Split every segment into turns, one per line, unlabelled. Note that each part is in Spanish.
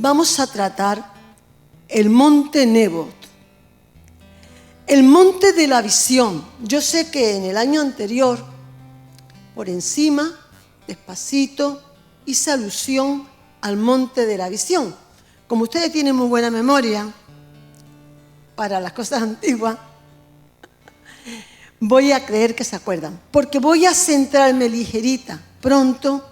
vamos a tratar el monte Nebo, el monte de la visión. Yo sé que en el año anterior, por encima, despacito, hice alusión al monte de la visión. Como ustedes tienen muy buena memoria para las cosas antiguas, voy a creer que se acuerdan, porque voy a centrarme ligerita, pronto,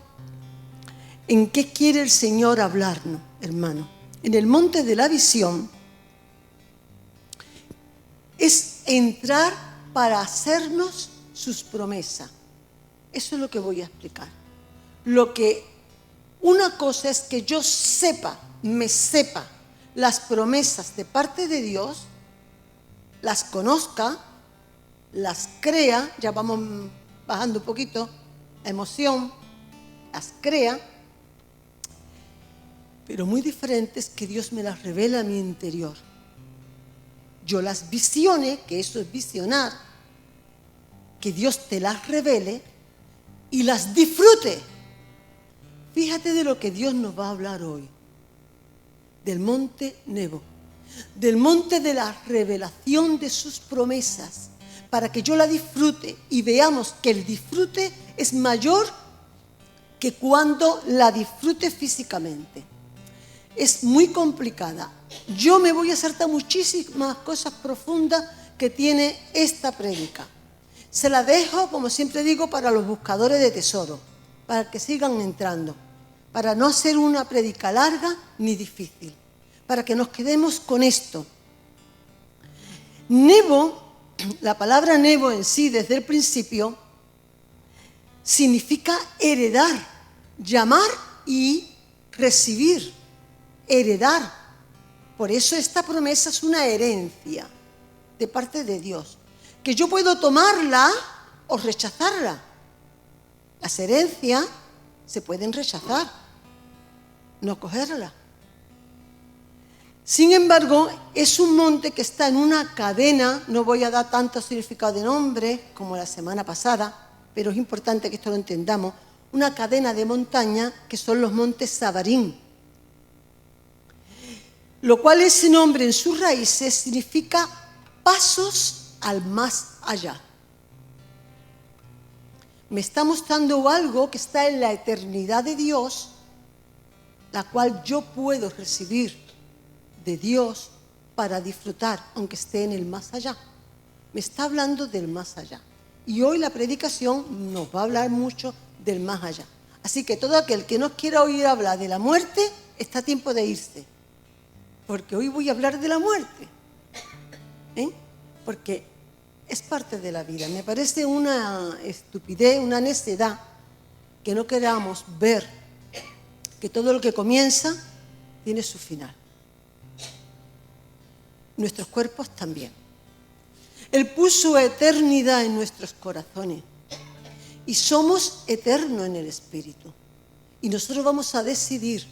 en qué quiere el Señor hablarnos, hermano. En el monte de la visión es entrar para hacernos sus promesas. Eso es lo que voy a explicar. Una cosa es que yo me sepa las promesas de parte de Dios, las conozca, las crea, ya vamos bajando un poquito la emoción, las crea, pero muy diferente es que Dios me las revela a mi interior. Yo las visione, que eso es visionar, que Dios te las revele y las disfrute. Fíjate de lo que Dios nos va a hablar hoy, del monte Nebo, del monte de la revelación de sus promesas, para que yo la disfrute y veamos que el disfrute es mayor que cuando la disfrute físicamente. Es muy complicada. Yo me voy a saltar muchísimas cosas profundas que tiene esta prédica. Se la dejo, como siempre digo, para los buscadores de tesoro, para que sigan entrando, para no hacer una prédica larga ni difícil, para que nos quedemos con esto. Nebo, la palabra Nebo en sí, desde el principio, significa heredar, llamar y recibir, heredar. Por eso esta promesa es una herencia de parte de Dios, que yo puedo tomarla o rechazarla. Las herencias se pueden rechazar, no cogerla. Sin embargo, es un monte que está en una cadena, no voy a dar tanto significado de nombre como la semana pasada, pero es importante que esto lo entendamos, una cadena de montaña que son los montes Sabarín, lo cual ese nombre en sus raíces significa pasos al más allá. Me está mostrando algo que está en la eternidad de Dios, la cual yo puedo recibir de Dios para disfrutar, aunque esté en el más allá. Me está hablando del más allá. Y hoy la predicación nos va a hablar mucho del más allá. Así que todo aquel que no quiera oír hablar de la muerte, está a tiempo de irse. Porque hoy voy a hablar de la muerte. Porque es parte de la vida. Me parece una estupidez, una necedad que no queramos ver que todo lo que comienza tiene su final. Nuestros cuerpos también. Él puso eternidad en nuestros corazones y somos eternos en el Espíritu. Y nosotros vamos a decidir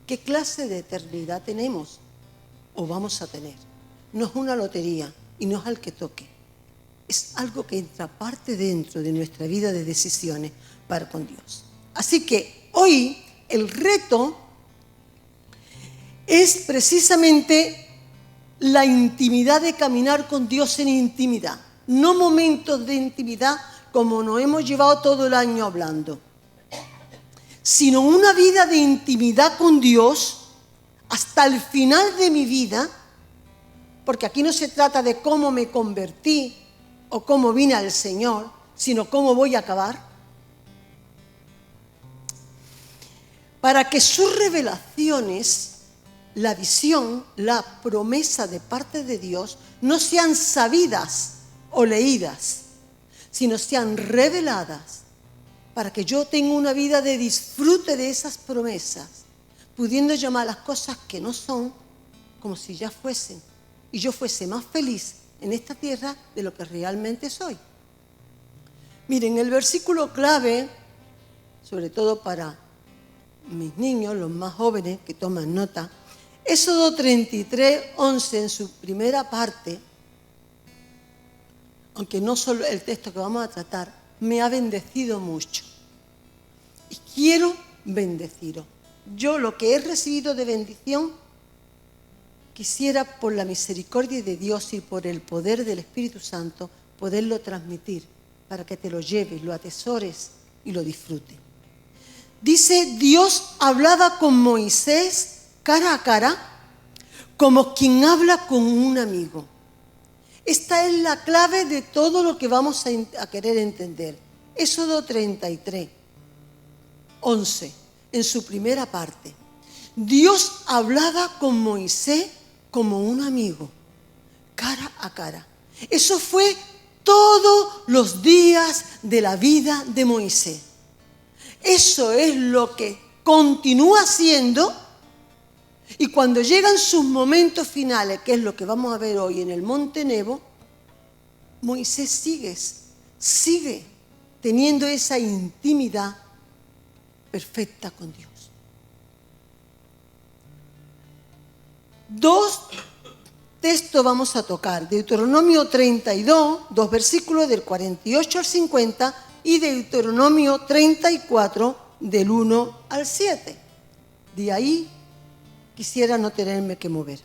qué clase de eternidad tenemos o vamos a tener. No es una lotería y no es al que toque. Es algo que entra parte dentro de nuestra vida de decisiones para con Dios. Así que hoy el reto es precisamente la intimidad de caminar con Dios en intimidad. No momentos de intimidad como nos hemos llevado todo el año hablando, sino una vida de intimidad con Dios hasta el final de mi vida, porque aquí no se trata de cómo me convertí o cómo vine al Señor, sino cómo voy a acabar, para que sus revelaciones, la visión, la promesa de parte de Dios, no sean sabidas o leídas, sino sean reveladas, para que yo tenga una vida de disfrute de esas promesas, pudiendo llamar las cosas que no son como si ya fuesen, y yo fuese más feliz en esta tierra de lo que realmente soy. Miren, el versículo clave, sobre todo para mis niños, los más jóvenes que toman nota, Éxodo 33:11 en su primera parte, aunque no solo el texto que vamos a tratar, me ha bendecido mucho. Y quiero bendeciros. yo lo que he recibido de bendición, quisiera por la misericordia de Dios y por el poder del Espíritu Santo poderlo transmitir para que te lo lleves, lo atesores y lo disfrutes. Dice, Dios hablaba con Moisés cara a cara, como quien habla con un amigo. Esta es la clave de todo lo que vamos a querer entender. Éxodo 33, 11, en su primera parte. Dios hablaba con Moisés como un amigo, cara a cara. Eso fue todos los días de la vida de Moisés. Eso es lo que continúa siendo, y cuando llegan sus momentos finales, que es lo que vamos a ver hoy en el Monte Nebo, Moisés sigue teniendo esa intimidad perfecta con Dios. Dos textos vamos a tocar: Deuteronomio 32, dos versículos del 48 al 50, y Deuteronomio 34, del 1 al 7. De ahí quisiera no tenerme que mover.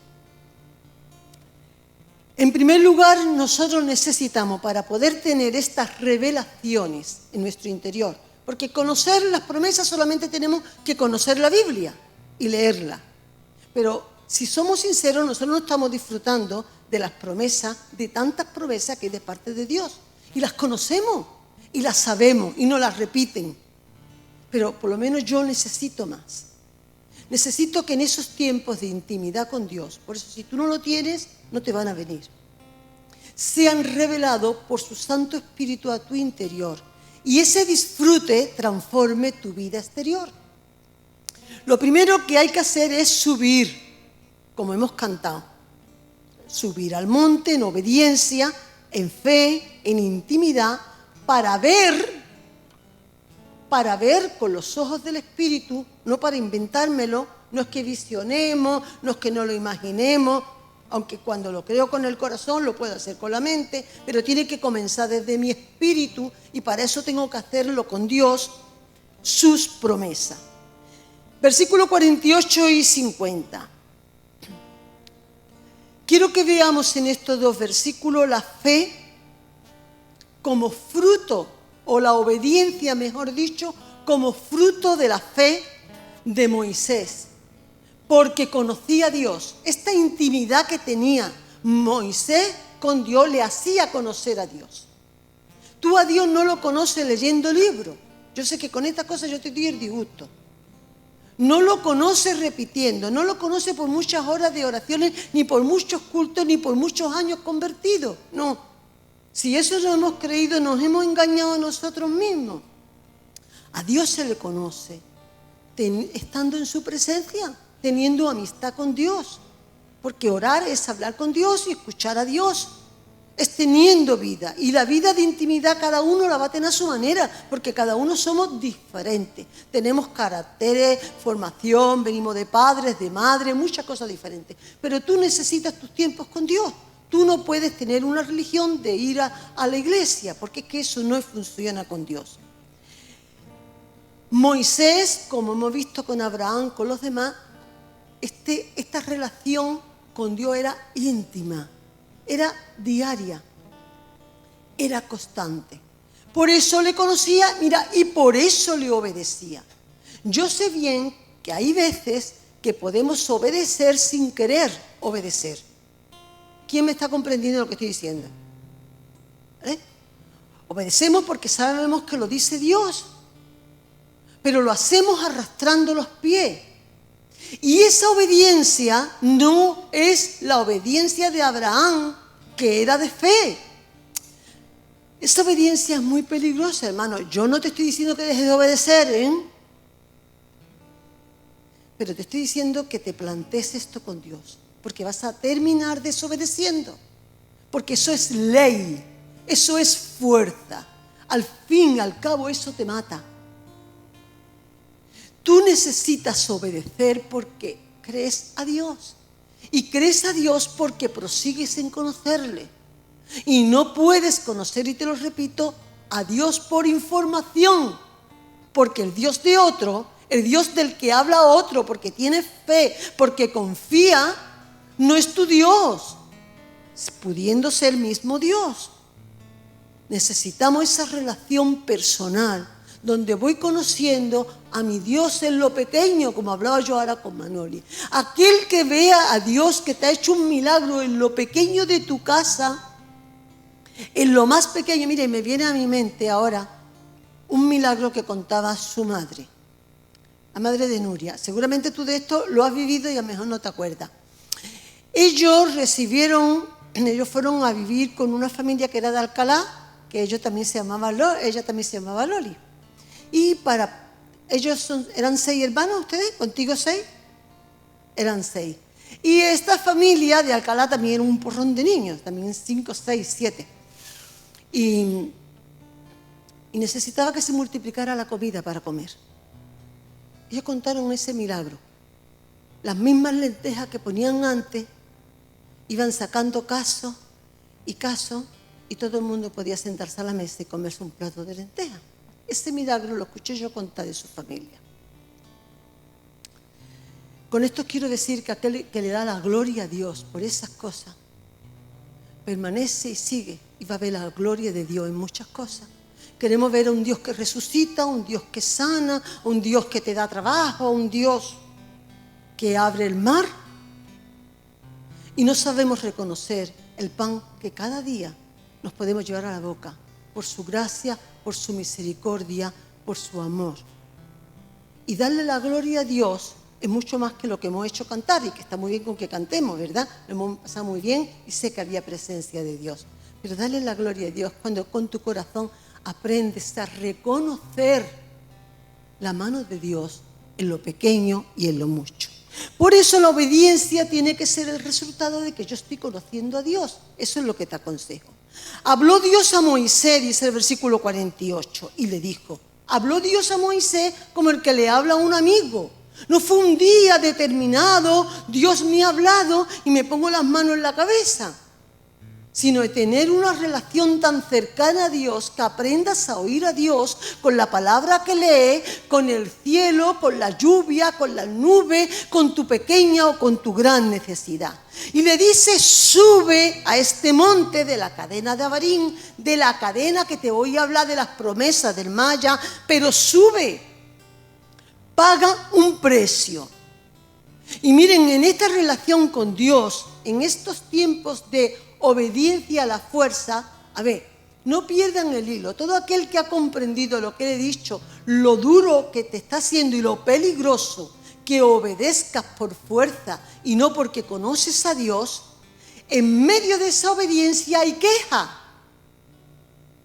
En primer lugar, nosotros necesitamos, para poder tener estas revelaciones en nuestro interior, porque conocer las promesas solamente tenemos que conocer la Biblia y leerla. Pero si somos sinceros, nosotros no estamos disfrutando de las promesas, de tantas promesas que hay de parte de Dios. Y las conocemos, y las sabemos, y nos las repiten. Pero por lo menos yo necesito más. Necesito que en esos tiempos de intimidad con Dios, por eso si tú no lo tienes, no te van a venir, sean revelados por su Santo Espíritu a tu interior, y ese disfrute transforme tu vida exterior. Lo primero que hay que hacer es subir, como hemos cantado, subir al monte en obediencia, en fe, en intimidad, para ver con los ojos del Espíritu, no para inventármelo. No es que visionemos, no es que no lo imaginemos, aunque cuando lo creo con el corazón lo puedo hacer con la mente, pero tiene que comenzar desde mi espíritu, y para eso tengo que hacerlo con Dios, sus promesas. Versículos 48 y 50. Quiero que veamos en estos dos versículos la fe como fruto, o la obediencia, mejor dicho, como fruto de la fe de Moisés, porque conocía a Dios. Esta intimidad que tenía Moisés con Dios le hacía conocer a Dios. Tú a Dios no lo conoces leyendo libros. Yo sé que con estas cosas yo te doy el disgusto. No lo conoces repitiendo, no lo conoces por muchas horas de oraciones, ni por muchos cultos, ni por muchos años convertidos. No. Si eso lo hemos creído, nos hemos engañado a nosotros mismos. A Dios se le conoce estando en su presencia, teniendo amistad con Dios. Porque orar es hablar con Dios y escuchar a Dios. Es teniendo vida. Y la vida de intimidad cada uno la va a tener a su manera, porque cada uno somos diferentes. Tenemos caracteres, formación, venimos de padres, de madres, muchas cosas diferentes. Pero tú necesitas tus tiempos con Dios. Tú no puedes tener una religión de ir a la iglesia, porque es que eso no funciona con Dios. Moisés, como hemos visto con Abraham, con los demás, esta relación con Dios era íntima, era diaria, era constante. Por eso le conocía, mira, y por eso le obedecía. Yo sé bien que hay veces que podemos obedecer sin querer obedecer. ¿Quién me está comprendiendo lo que estoy diciendo? Obedecemos porque sabemos que lo dice Dios, pero lo hacemos arrastrando los pies. Y esa obediencia no es la obediencia de Abraham, que era de fe. Esa obediencia es muy peligrosa, hermano. Yo no te estoy diciendo que dejes de obedecer, pero te estoy diciendo que te plantees esto con Dios, porque vas a terminar desobedeciendo, porque eso es ley, eso es fuerza. Al fin y al cabo eso te mata. Tú necesitas obedecer porque crees a Dios, y crees a Dios porque prosigues en conocerle. Y no puedes conocer, y te lo repito, a Dios por información, porque el Dios de otro el Dios del que habla otro porque tiene fe, porque confía, no es tu Dios, pudiendo ser el mismo Dios. Necesitamos esa relación personal, donde voy conociendo a mi Dios en lo pequeño, como hablaba yo ahora con Manoli. Aquel que vea a Dios que te ha hecho un milagro en lo pequeño de tu casa, en lo más pequeño. Mire, me viene a mi mente ahora un milagro que contaba su madre, la madre de Nuria. Seguramente tú de esto lo has vivido y a lo mejor no te acuerdas. Ellos fueron a vivir con una familia que era de Alcalá, que ella también se llamaba Loli. Y eran 6 hermanos, ¿ustedes? ¿Contigo 6? Eran 6. Y esta familia de Alcalá también era un porrón de niños, también 5, 6, 7. Y necesitaba que se multiplicara la comida para comer. Ellos contaron ese milagro. Las mismas lentejas que ponían antes, iban sacando caso, y todo el mundo podía sentarse a la mesa y comerse un plato de lentejas. Ese milagro lo escuché yo contar de su familia. Con esto quiero decir que aquel que le da la gloria a Dios por esas cosas, permanece y sigue y va a ver la gloria de Dios en muchas cosas. Queremos ver a un Dios que resucita, un Dios que sana, un Dios que te da trabajo, un Dios que abre el mar. Y no sabemos reconocer el pan que cada día nos podemos llevar a la boca, por su gracia, por su misericordia, por su amor. Y darle la gloria a Dios es mucho más que lo que hemos hecho cantar, y que está muy bien con que cantemos, ¿verdad? Lo hemos pasado muy bien y sé que había presencia de Dios. Pero darle la gloria a Dios cuando con tu corazón aprendes a reconocer la mano de Dios en lo pequeño y en lo mucho. Por eso la obediencia tiene que ser el resultado de que yo estoy conociendo a Dios. Eso es lo que te aconsejo. Habló Dios a Moisés, dice el versículo 48, y le dijo. Habló Dios a Moisés como el que le habla a un amigo. No fue un día determinado, Dios me ha hablado y me pongo las manos en la cabeza, sino de tener una relación tan cercana a Dios que aprendas a oír a Dios con la palabra que lee, con el cielo, con la lluvia, con las nubes, con tu pequeña o con tu gran necesidad. Y le dice, sube a este monte de la cadena de Abarim, de la cadena que te voy a hablar de las promesas del Maya, pero sube, paga un precio. Y miren, en esta relación con Dios, en estos tiempos de obediencia a la fuerza, a ver, no pierdan el hilo. Todo aquel que ha comprendido lo que le he dicho, lo duro que te está haciendo y lo peligroso que obedezcas por fuerza y no porque conoces a Dios, en medio de esa obediencia hay queja.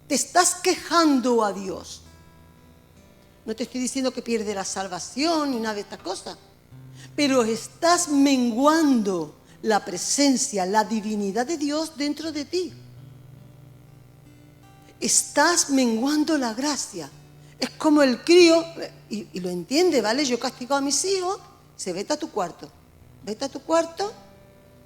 Te estás quejando a Dios. No te estoy diciendo que pierdes la salvación ni nada de estas cosas, pero estás menguando la presencia, la divinidad de Dios dentro de ti. Estás menguando la gracia. Es como el crío, y lo entiende, ¿vale? Yo castigo a mis hijos, vete a tu cuarto,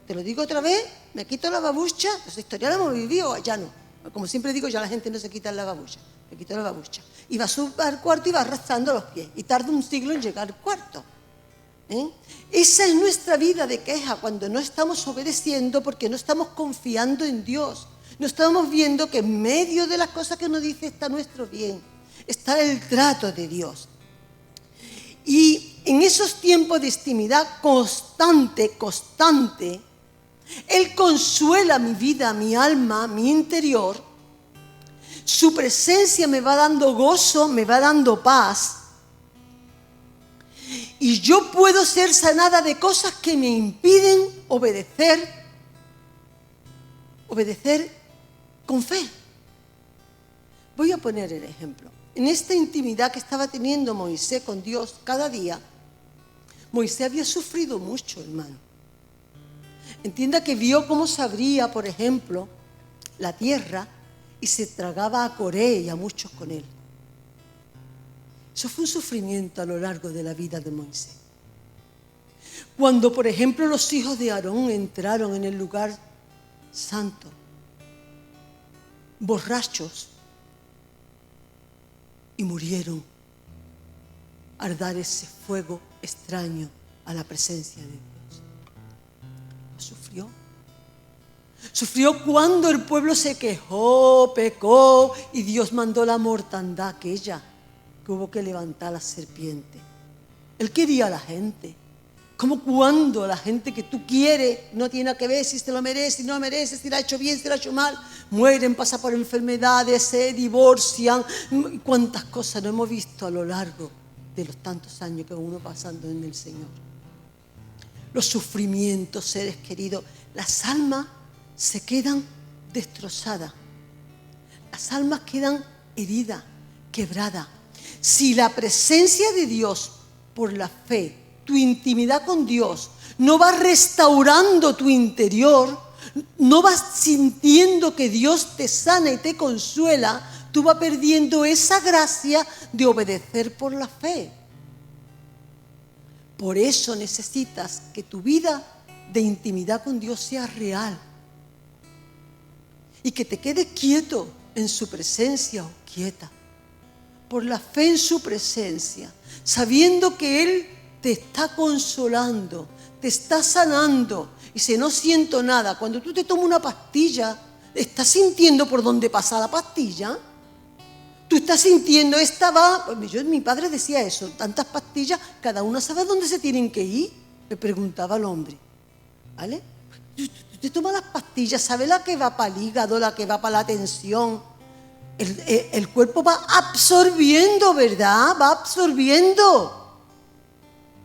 te lo digo otra vez, me quito la babucha. Esa historia la hemos vivido, ya no. Como siempre digo, ya la gente no se quita la babucha, me quito la babucha. Y va al cuarto y va arrastrando los pies, y tarda un siglo en llegar al cuarto. Esa es nuestra vida de queja, cuando no estamos obedeciendo porque no estamos confiando en Dios. No estamos viendo que en medio de las cosas que nos dice está nuestro bien, está el trato de Dios. Y en esos tiempos de intimidad constante, Él consuela mi vida, mi alma, mi interior. Su presencia me va dando gozo, me va dando paz. Y yo puedo ser sanada de cosas que me impiden obedecer con fe. Voy a poner el ejemplo. En esta intimidad que estaba teniendo Moisés con Dios cada día, Moisés había sufrido mucho, hermano. Entienda que vio cómo se abría, por ejemplo, la tierra y se tragaba a Coré y a muchos con él. Eso fue un sufrimiento a lo largo de la vida de Moisés. Cuando, por ejemplo, los hijos de Aarón entraron en el lugar santo, borrachos, y murieron. al dar ese fuego extraño a la presencia de Dios. Lo sufrió. Sufrió cuando el pueblo se quejó, pecó y Dios mandó la mortandad aquella que hubo que levantar la serpiente. Él quería a la gente. Como cuando la gente que tú quieres no tiene que ver si se lo merece, si no lo merece, si lo ha hecho bien, si lo ha hecho mal, mueren, pasan por enfermedades, se divorcian. Cuántas cosas no hemos visto a lo largo de los tantos años que uno pasando en el Señor. Los sufrimientos, seres queridos, las almas se quedan destrozadas. Las almas quedan heridas, quebradas. Si la presencia de Dios por la fe, tu intimidad con Dios, no vas restaurando tu interior, no vas sintiendo que Dios te sana y te consuela, tú vas perdiendo esa gracia de obedecer por la fe. Por eso necesitas que tu vida de intimidad con Dios sea real y que te quedes quieto en su presencia o quieta, por la fe en su presencia, sabiendo que Él te está consolando, te está sanando. Y si no siento nada, cuando tú te tomas una pastilla, ¿estás sintiendo por dónde pasa la pastilla? Tú estás sintiendo, esta va... mi padre decía eso, tantas pastillas, cada una sabe dónde se tienen que ir, le preguntaba al hombre. ¿Vale? Tú te tomas las pastillas, sabes la que va para el hígado, la que va para la tensión. El cuerpo va absorbiendo, ¿verdad? Va absorbiendo.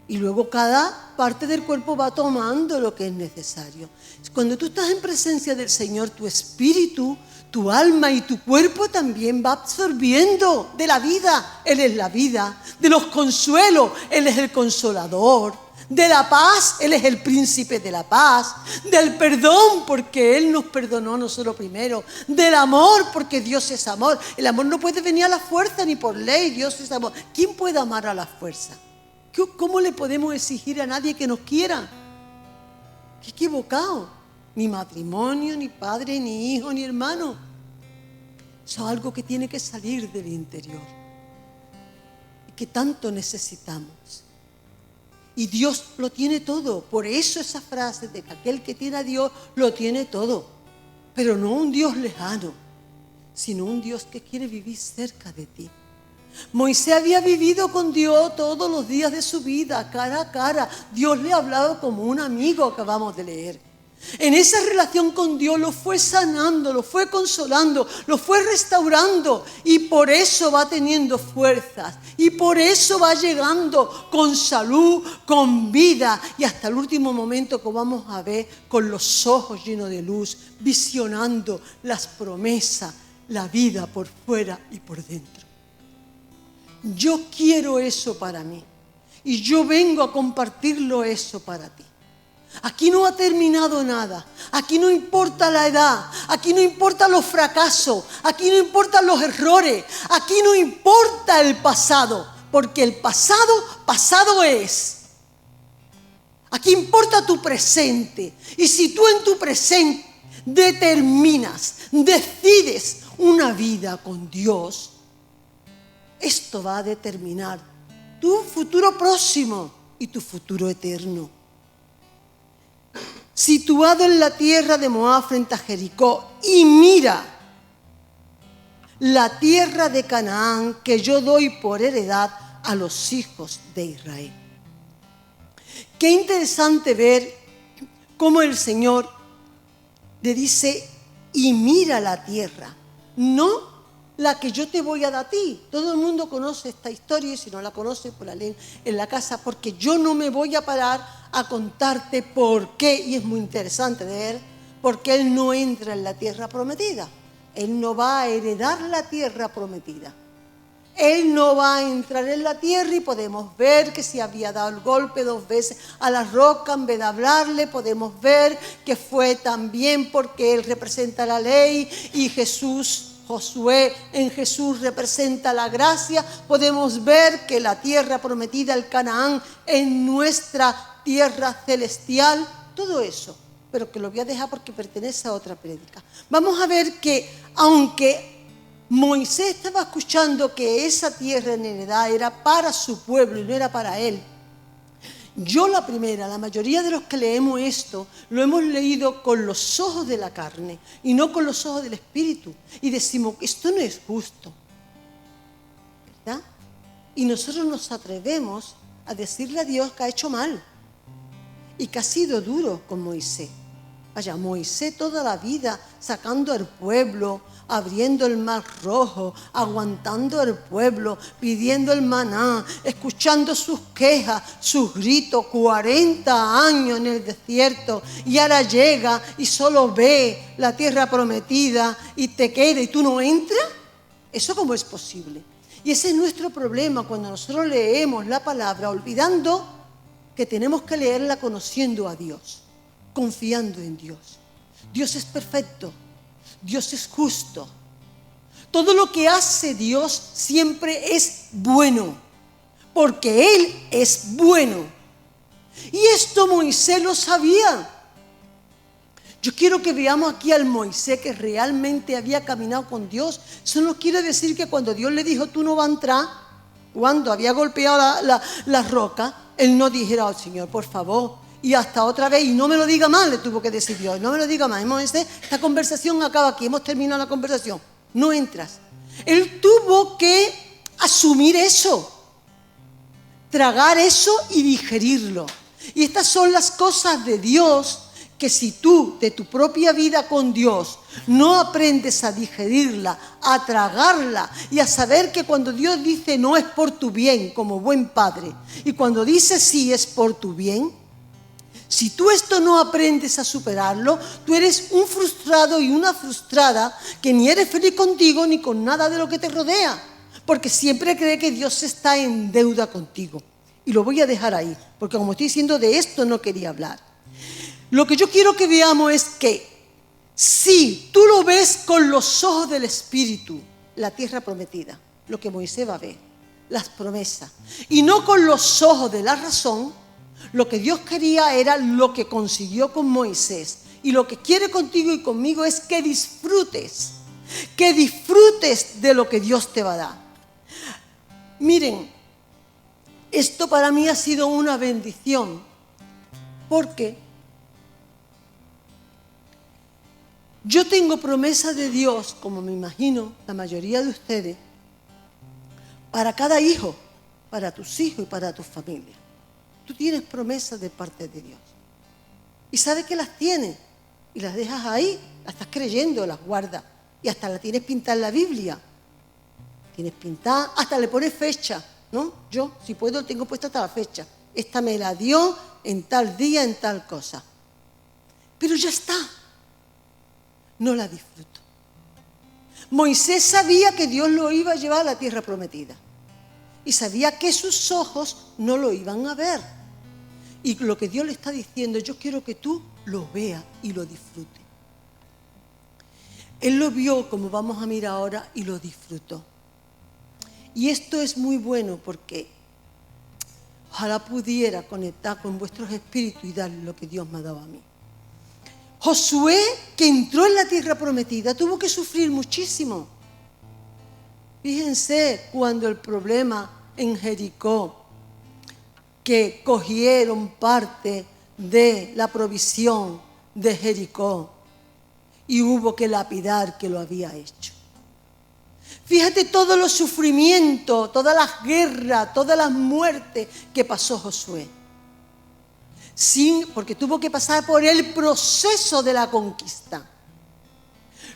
Y luego cada parte del cuerpo va tomando lo que es necesario. Cuando tú estás en presencia del Señor, tu espíritu, tu alma y tu cuerpo también va absorbiendo de la vida. Él es la vida. De los consuelos, Él es el consolador. De la paz, Él es el príncipe de la paz. Del perdón, porque Él nos perdonó a nosotros primero. Del amor, porque Dios es amor. El amor no puede venir a la fuerza ni por ley, Dios es amor. ¿Quién puede amar a la fuerza? ¿Cómo le podemos exigir a nadie que nos quiera? ¡Qué equivocado! Ni matrimonio, ni padre, ni hijo, ni hermano. Eso es algo que tiene que salir del interior y que tanto necesitamos. Y Dios lo tiene todo. Por eso esa frase de que aquel que tiene a Dios lo tiene todo. Pero no un Dios lejano, sino un Dios que quiere vivir cerca de ti. Moisés había vivido con Dios todos los días de su vida, cara a cara. Dios le hablaba como un amigo, acabamos de leer. En esa relación con Dios lo fue sanando, lo fue consolando, lo fue restaurando. Y por eso va teniendo fuerzas. Y por eso va llegando con salud, con vida. Y hasta el último momento que vamos a ver con los ojos llenos de luz, visionando las promesas, la vida por fuera y por dentro. Yo quiero eso para mí y yo vengo a compartirlo eso para ti. Aquí no ha terminado nada, aquí no importa la edad, aquí no importa los fracasos, aquí no importan los errores, aquí no importa el pasado, porque el pasado es. Aquí importa tu presente y si tú en tu presente determinas, decides una vida con Dios, esto va a determinar tu futuro próximo y tu futuro eterno. Situado en la tierra de Moab frente a Jericó, y mira la tierra de Canaán que yo doy por heredad a los hijos de Israel. Qué interesante ver cómo el Señor le dice, y mira la tierra, no la que yo te voy a dar a ti. Todo el mundo conoce esta historia y si no la conoce, pues la leen en la casa, porque yo no me voy a parar a contarte por qué, y es muy interesante de ver, porque Él no entra en la tierra prometida. Él no va a heredar la tierra prometida. Él no va a entrar en la tierra y podemos ver que si había dado el golpe 2 veces a la roca en vez de hablarle, podemos ver que fue también porque Él representa la ley y Josué en Jesús representa la gracia. Podemos ver que la tierra prometida, el Canaán, es nuestra tierra celestial. Todo eso, pero que lo voy a dejar porque pertenece a otra prédica. Vamos a ver que aunque Moisés estaba escuchando que esa tierra en heredad era para su pueblo y no era para él. Yo la mayoría de los que leemos esto, lo hemos leído con los ojos de la carne y no con los ojos del Espíritu. Y decimos, esto no es justo, ¿verdad? Y nosotros nos atrevemos a decirle a Dios que ha hecho mal y que ha sido duro con Moisés. Vaya, Moisés toda la vida sacando al pueblo, abriendo el mar rojo, aguantando al pueblo, pidiendo el maná, escuchando sus quejas, sus gritos, 40 años en el desierto, y ahora llega y solo ve la tierra prometida y te queda y tú no entras. ¿Eso cómo es posible? Y ese es nuestro problema cuando nosotros leemos la palabra olvidando que tenemos que leerla conociendo a Dios, confiando en Dios. Dios es perfecto, Dios es justo. Todo lo que hace Dios siempre es bueno, porque Él es bueno. Y esto Moisés lo sabía. Yo quiero que veamos aquí al Moisés que realmente había caminado con Dios. Eso no quiere decir que cuando Dios le dijo, tú no vas a entrar, cuando había golpeado la roca, él no dijera, oh Señor, por favor, y hasta otra vez, y no me lo diga más, le tuvo que decir Dios, no me lo diga más. Moisés, esta conversación acaba aquí, hemos terminado la conversación, no entras. Él tuvo que asumir eso, tragar eso y digerirlo. Y estas son las cosas de Dios que si tú, de tu propia vida con Dios, no aprendes a digerirla, a tragarla y a saber que cuando Dios dice no es por tu bien, como buen padre, y cuando dice sí es por tu bien, si tú esto no aprendes a superarlo, tú eres un frustrado y una frustrada que ni eres feliz contigo ni con nada de lo que te rodea, porque siempre cree que Dios está en deuda contigo. Y lo voy a dejar ahí, porque como estoy diciendo, de esto no quería hablar. Lo que yo quiero que veamos es que si tú lo ves con los ojos del Espíritu, la tierra prometida, lo que Moisés va a ver, las promesas, y no con los ojos de la razón, lo que Dios quería era lo que consiguió con Moisés. Y lo que quiere contigo y conmigo es que disfrutes de lo que Dios te va a dar. Miren, esto para mí ha sido una bendición, porque yo tengo promesas de Dios, como me imagino la mayoría de ustedes, para cada hijo, para tus hijos y para tu familia. Tú tienes promesas de parte de Dios. Y sabes que las tienes. Y las dejas ahí. Las estás creyendo, las guardas. Y hasta la tienes pintada en la Biblia. Tienes pintada, hasta le pones fecha, ¿no? Yo, si puedo, tengo puesta hasta la fecha. Esta me la dio en tal día, en tal cosa. Pero ya está. No la disfruto. Moisés sabía que Dios lo iba a llevar a la tierra prometida. Y sabía que sus ojos no lo iban a ver. Y lo que Dios le está diciendo, yo quiero que tú lo veas y lo disfrutes. Él lo vio, como vamos a mirar ahora, y lo disfrutó. Y esto es muy bueno porque ojalá pudiera conectar con vuestros espíritus y darle lo que Dios me ha dado a mí. Josué, que entró en la tierra prometida, tuvo que sufrir muchísimo. Fíjense cuando el problema en Jericó, que cogieron parte de la provisión de Jericó y hubo que lapidar que lo había hecho. Fíjate todos los sufrimientos, todas las guerras, todas las muertes que pasó Josué. Porque tuvo que pasar por el proceso de la conquista.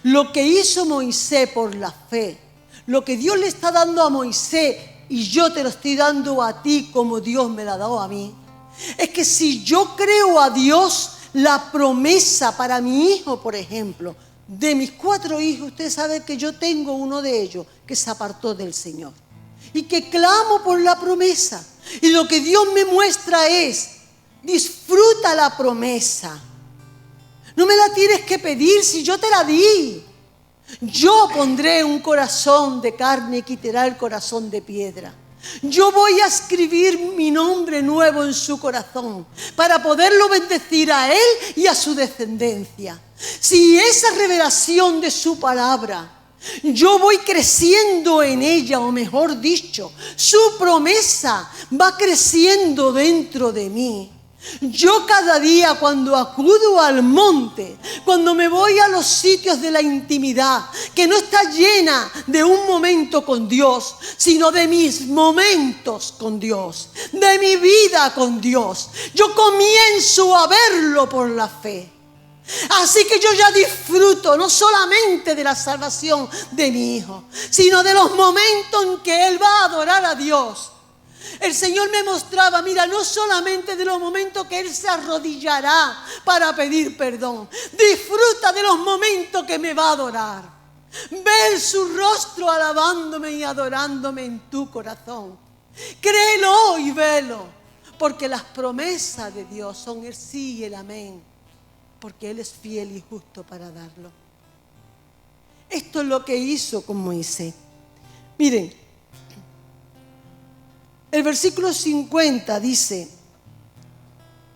Lo que hizo Moisés por la fe, lo que Dios le está dando a Moisés y yo te lo estoy dando a ti como Dios me lo ha dado a mí, es que si yo creo a Dios, la promesa para mi hijo, por ejemplo, de mis 4 hijos, ustedes saben que yo tengo uno de ellos que se apartó del Señor y que clamo por la promesa. Y lo que Dios me muestra es, disfruta la promesa. No me la tienes que pedir si yo te la di. Yo pondré un corazón de carne y quitaré el corazón de piedra. Yo voy a escribir mi nombre nuevo en su corazón para poderlo bendecir a él y a su descendencia. Si esa revelación de su palabra Yo voy creciendo en ella, o mejor dicho, su promesa va creciendo dentro de mí. Yo cada día cuando acudo al monte, cuando me voy a los sitios de la intimidad, que no está llena de un momento con Dios, sino de mis momentos con Dios, de mi vida con Dios, yo comienzo a verlo por la fe. Así que yo ya disfruto no solamente de la salvación de mi hijo, sino de los momentos en que él va a adorar a Dios. El Señor me mostraba, mira, no solamente de los momentos que Él se arrodillará para pedir perdón. Disfruta de los momentos que me va a adorar. Ver su rostro alabándome y adorándome en tu corazón. Créelo y velo, porque las promesas de Dios son el sí y el amén, porque Él es fiel y justo para darlo. Esto es lo que hizo con Moisés. Miren, el versículo 50 dice,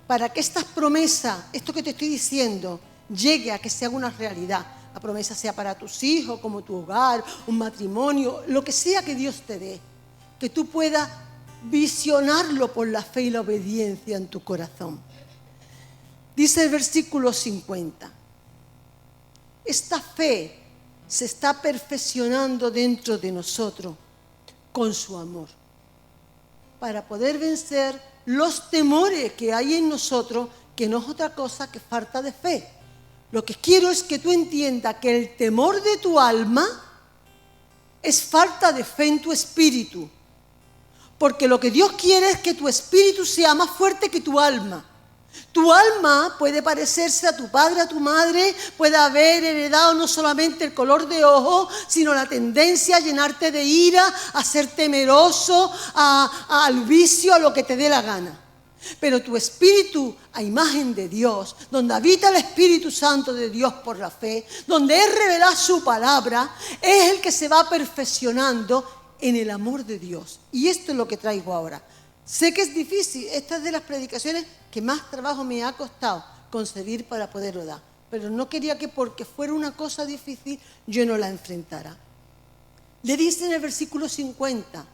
para que estas promesas, esto que te estoy diciendo, llegue a que sea una realidad. La promesa sea para tus hijos, como tu hogar, un matrimonio, lo que sea que Dios te dé. Que tú puedas visionarlo por la fe y la obediencia en tu corazón. Dice el versículo 50, esta fe se está perfeccionando dentro de nosotros con su amor, para poder vencer los temores que hay en nosotros, que no es otra cosa que falta de fe. Lo que quiero es que tú entiendas que el temor de tu alma es falta de fe en tu espíritu. Porque lo que Dios quiere es que tu espíritu sea más fuerte que tu alma. Tu alma puede parecerse a tu padre, a tu madre, puede haber heredado no solamente el color de ojo, sino la tendencia a llenarte de ira, a ser temeroso, al vicio, a lo que te dé la gana. Pero tu espíritu, a imagen de Dios, donde habita el Espíritu Santo de Dios por la fe, donde Él revela su palabra, es el que se va perfeccionando en el amor de Dios. Y esto es lo que traigo ahora. Sé que es difícil, esta es de las predicaciones que más trabajo me ha costado concebir para poderlo dar. Pero no quería que porque fuera una cosa difícil yo no la enfrentara. Le dice en el versículo 50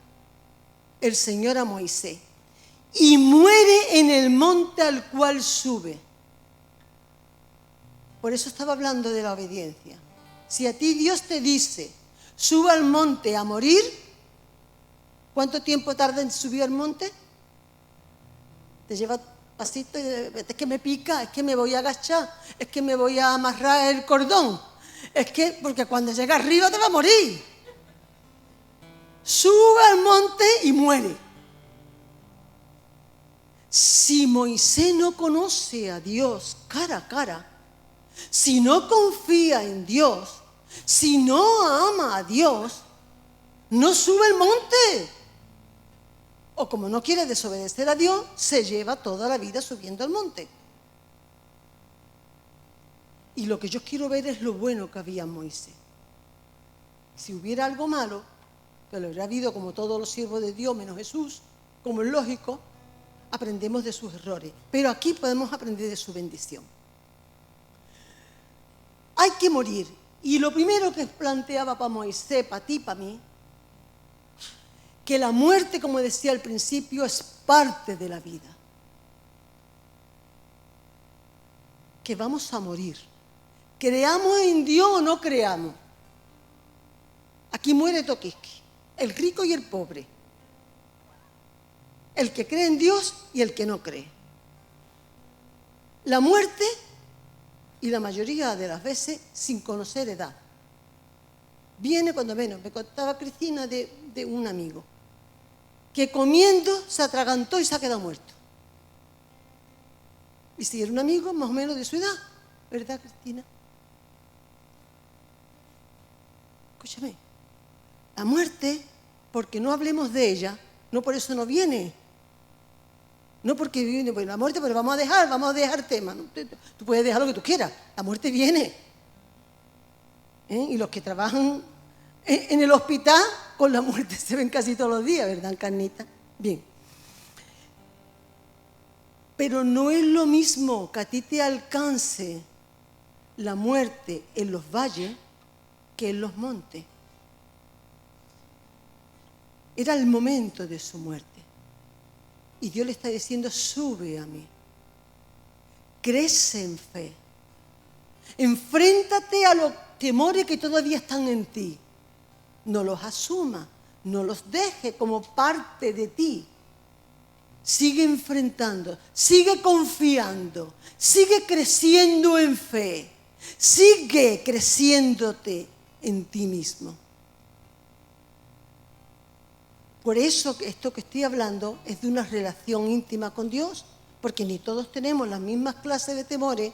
el Señor a Moisés, y muere en el monte al cual sube. Por eso estaba hablando de la obediencia. Si a ti Dios te dice, sube al monte a morir, ¿cuánto tiempo tarda en subir al monte? Te lleva pasito y es que me pica, es que me voy a agachar, es que me voy a amarrar el cordón. Es que, porque cuando llega arriba te va a morir. Sube al monte y muere. Si Moisés no conoce a Dios cara a cara, si no confía en Dios, si no ama a Dios, no sube al monte. O como no quiere desobedecer a Dios, se lleva toda la vida subiendo al monte. Y lo que yo quiero ver es lo bueno que había en Moisés. Si hubiera algo malo, que lo hubiera habido como todos los siervos de Dios, menos Jesús, como es lógico, aprendemos de sus errores. Pero aquí podemos aprender de su bendición. Hay que morir. Y lo primero que planteaba para Moisés, para ti, para mí, que la muerte, como decía al principio, es parte de la vida. Que vamos a morir. Creamos en Dios o no creamos. Aquí muere Toquisqui, el rico y el pobre. El que cree en Dios y el que no cree. La muerte, y la mayoría de las veces, sin conocer edad. Viene cuando menos. Me contaba Cristina de un amigo que comiendo se atragantó y se ha quedado muerto. Y si era un amigo más o menos de su edad, ¿verdad, Cristina? Escúchame, la muerte, porque no hablemos de ella, no por eso no viene. No porque viene pues, la muerte, pero vamos a dejar tema. ¿No? Tú puedes dejar lo que tú quieras, la muerte viene. Y los que trabajan en el hospital, con la muerte se ven casi todos los días, ¿verdad, Carnita? Bien. Pero no es lo mismo que a ti te alcance la muerte en los valles que en los montes. Era el momento de su muerte. Y Dios le está diciendo, sube a mí. Crece en fe. Enfréntate a los temores que todavía están en ti. No los asuma, no los deje como parte de ti. Sigue enfrentando, sigue confiando, sigue creciendo en fe, sigue creciéndote en ti mismo. Por eso esto que estoy hablando es de una relación íntima con Dios, porque ni todos tenemos las mismas clases de temores,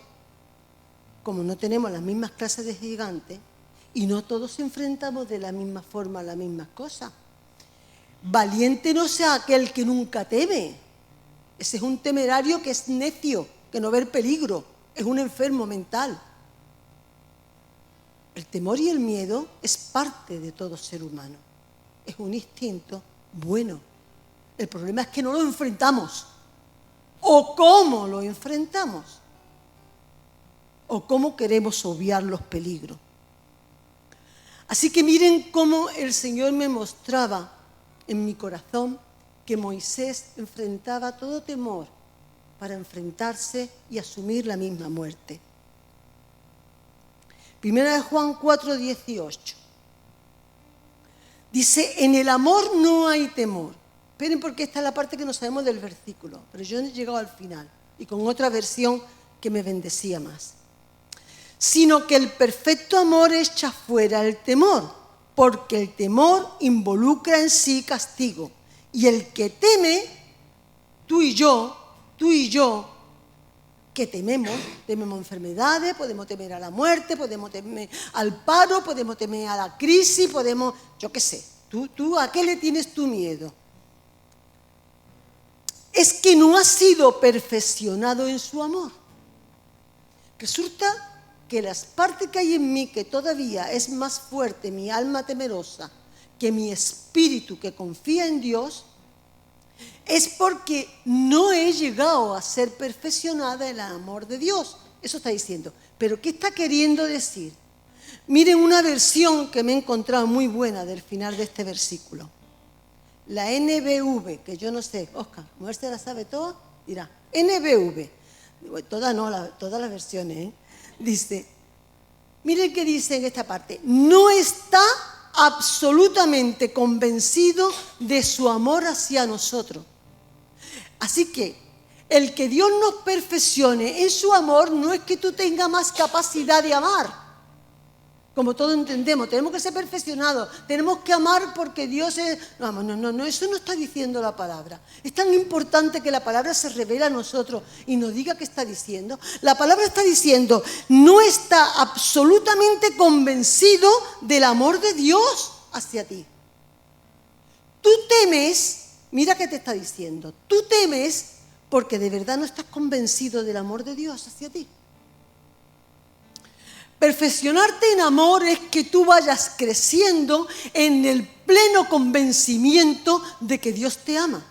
como no tenemos las mismas clases de gigantes, y no todos enfrentamos de la misma forma las mismas cosas. Valiente no sea aquel que nunca teme. Ese es un temerario que es necio, que no ve el peligro, es un enfermo mental. El temor y el miedo es parte de todo ser humano. Es un instinto bueno. El problema es que no lo enfrentamos. ¿O cómo lo enfrentamos? ¿O cómo queremos obviar los peligros? Así que miren cómo el Señor me mostraba en mi corazón que Moisés enfrentaba todo temor para enfrentarse y asumir la misma muerte. Primera de Juan 4:18. Dice, en el amor no hay temor. Esperen porque esta es la parte que no sabemos del versículo, pero yo he llegado al final y con otra versión que me bendecía más. Sino que el perfecto amor echa fuera el temor, porque el temor involucra en sí castigo. Y el que teme, tú y yo, que tememos enfermedades, podemos temer a la muerte, podemos temer al paro, podemos temer a la crisis, podemos, yo qué sé, tú ¿a qué le tienes tu miedo? Es que no has sido perfeccionado en su amor. Resulta que las partes que hay en mí, que todavía es más fuerte mi alma temerosa que mi espíritu que confía en Dios, es porque no he llegado a ser perfeccionada en el amor de Dios. Eso está diciendo. ¿Pero qué está queriendo decir? Miren una versión que me he encontrado muy buena del final de este versículo. La NBV, que yo no sé, Oscar, ¿mujer se la sabe toda? Dirá, NBV. Todas no, todas las versiones, ¿eh? Dice, miren qué dice en esta parte. No está absolutamente convencido de su amor hacia nosotros. Así que el que Dios nos perfeccione en su amor no es que tú tengas más capacidad de amar. Como todos entendemos, tenemos que ser perfeccionados, tenemos que amar porque Dios es... No, eso no está diciendo la palabra. Es tan importante que la palabra se revele a nosotros y nos diga qué está diciendo. La palabra está diciendo, no está absolutamente convencido del amor de Dios hacia ti. Tú temes, mira qué te está diciendo, tú temes porque de verdad no estás convencido del amor de Dios hacia ti. Perfeccionarte en amor es que tú vayas creciendo en el pleno convencimiento de que Dios te ama.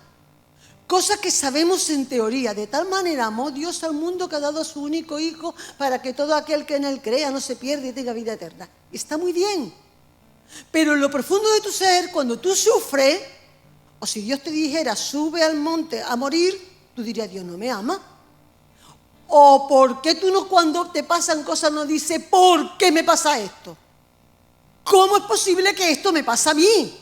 Cosa que sabemos en teoría. De tal manera amó Dios al mundo que ha dado a su único Hijo para que todo aquel que en Él crea no se pierda y tenga vida eterna. Está muy bien. Pero en lo profundo de tu ser, cuando tú sufres, o si Dios te dijera sube al monte a morir, tú dirías Dios no me ama. ¿O por qué tú no cuando te pasan cosas no dices, ¿por qué me pasa esto? ¿Cómo es posible que esto me pase a mí?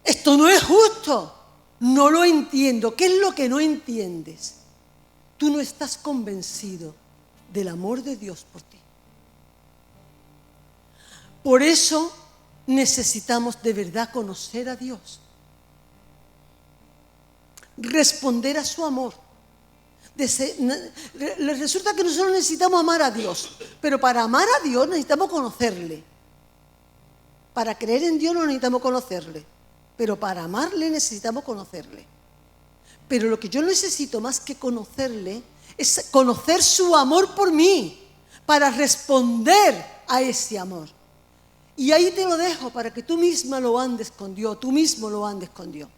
Esto no es justo. No lo entiendo. ¿Qué es lo que no entiendes? Tú no estás convencido del amor de Dios por ti. Por eso necesitamos de verdad conocer a Dios. Responder a su amor. Resulta que nosotros necesitamos amar a Dios, pero para amar a Dios necesitamos conocerle. Para creer en Dios no necesitamos conocerle, pero para amarle necesitamos conocerle. Pero lo que yo necesito más que conocerle es conocer su amor por mí, para responder a ese amor. Y ahí te lo dejo para que tú misma lo andes con Dios, tú mismo lo andes con Dios.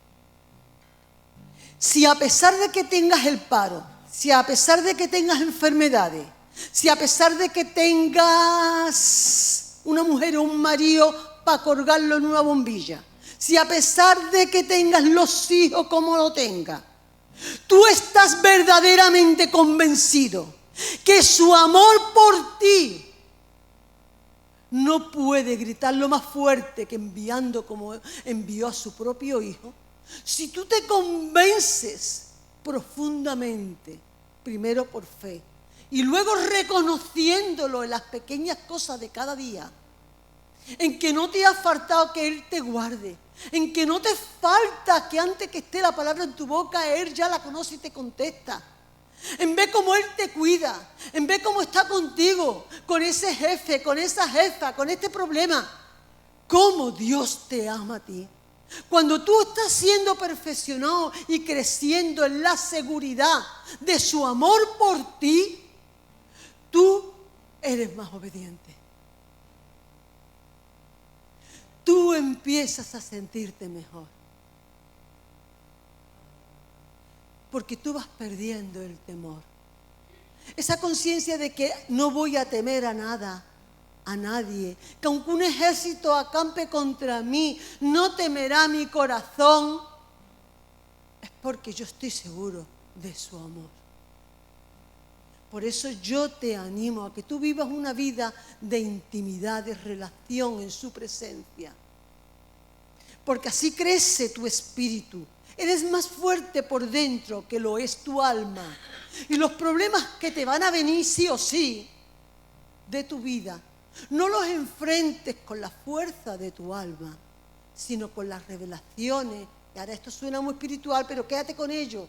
Si a pesar de que tengas el paro, si a pesar de que tengas enfermedades, si a pesar de que tengas una mujer o un marido para colgarlo en una bombilla, si a pesar de que tengas los hijos como lo tengas, tú estás verdaderamente convencido que su amor por ti no puede gritarlo más fuerte que enviando como envió a su propio hijo, si tú te convences profundamente, primero por fe y luego reconociéndolo en las pequeñas cosas de cada día, en que no te ha faltado que Él te guarde, en que no te falta que antes que esté la palabra en tu boca, Él ya la conoce y te contesta. En ver cómo Él te cuida, en ver cómo está contigo, con ese jefe, con esa jefa, con este problema. Cómo Dios te ama a ti. Cuando tú estás siendo perfeccionado y creciendo en la seguridad de su amor por ti, tú eres más obediente. Tú empiezas a sentirte mejor. Porque tú vas perdiendo el temor. Esa conciencia de que no voy a temer a nada, a nadie. Que aunque un ejército acampe contra mí, no temerá mi corazón. Es porque yo estoy seguro de su amor. Por eso yo te animo a que tú vivas una vida de intimidad, de relación en su presencia. Porque así crece tu espíritu. Eres más fuerte por dentro que lo es tu alma. Y los problemas que te van a venir sí o sí de tu vida, no los enfrentes con la fuerza de tu alma, sino con las revelaciones. Y ahora esto suena muy espiritual, pero quédate con ello.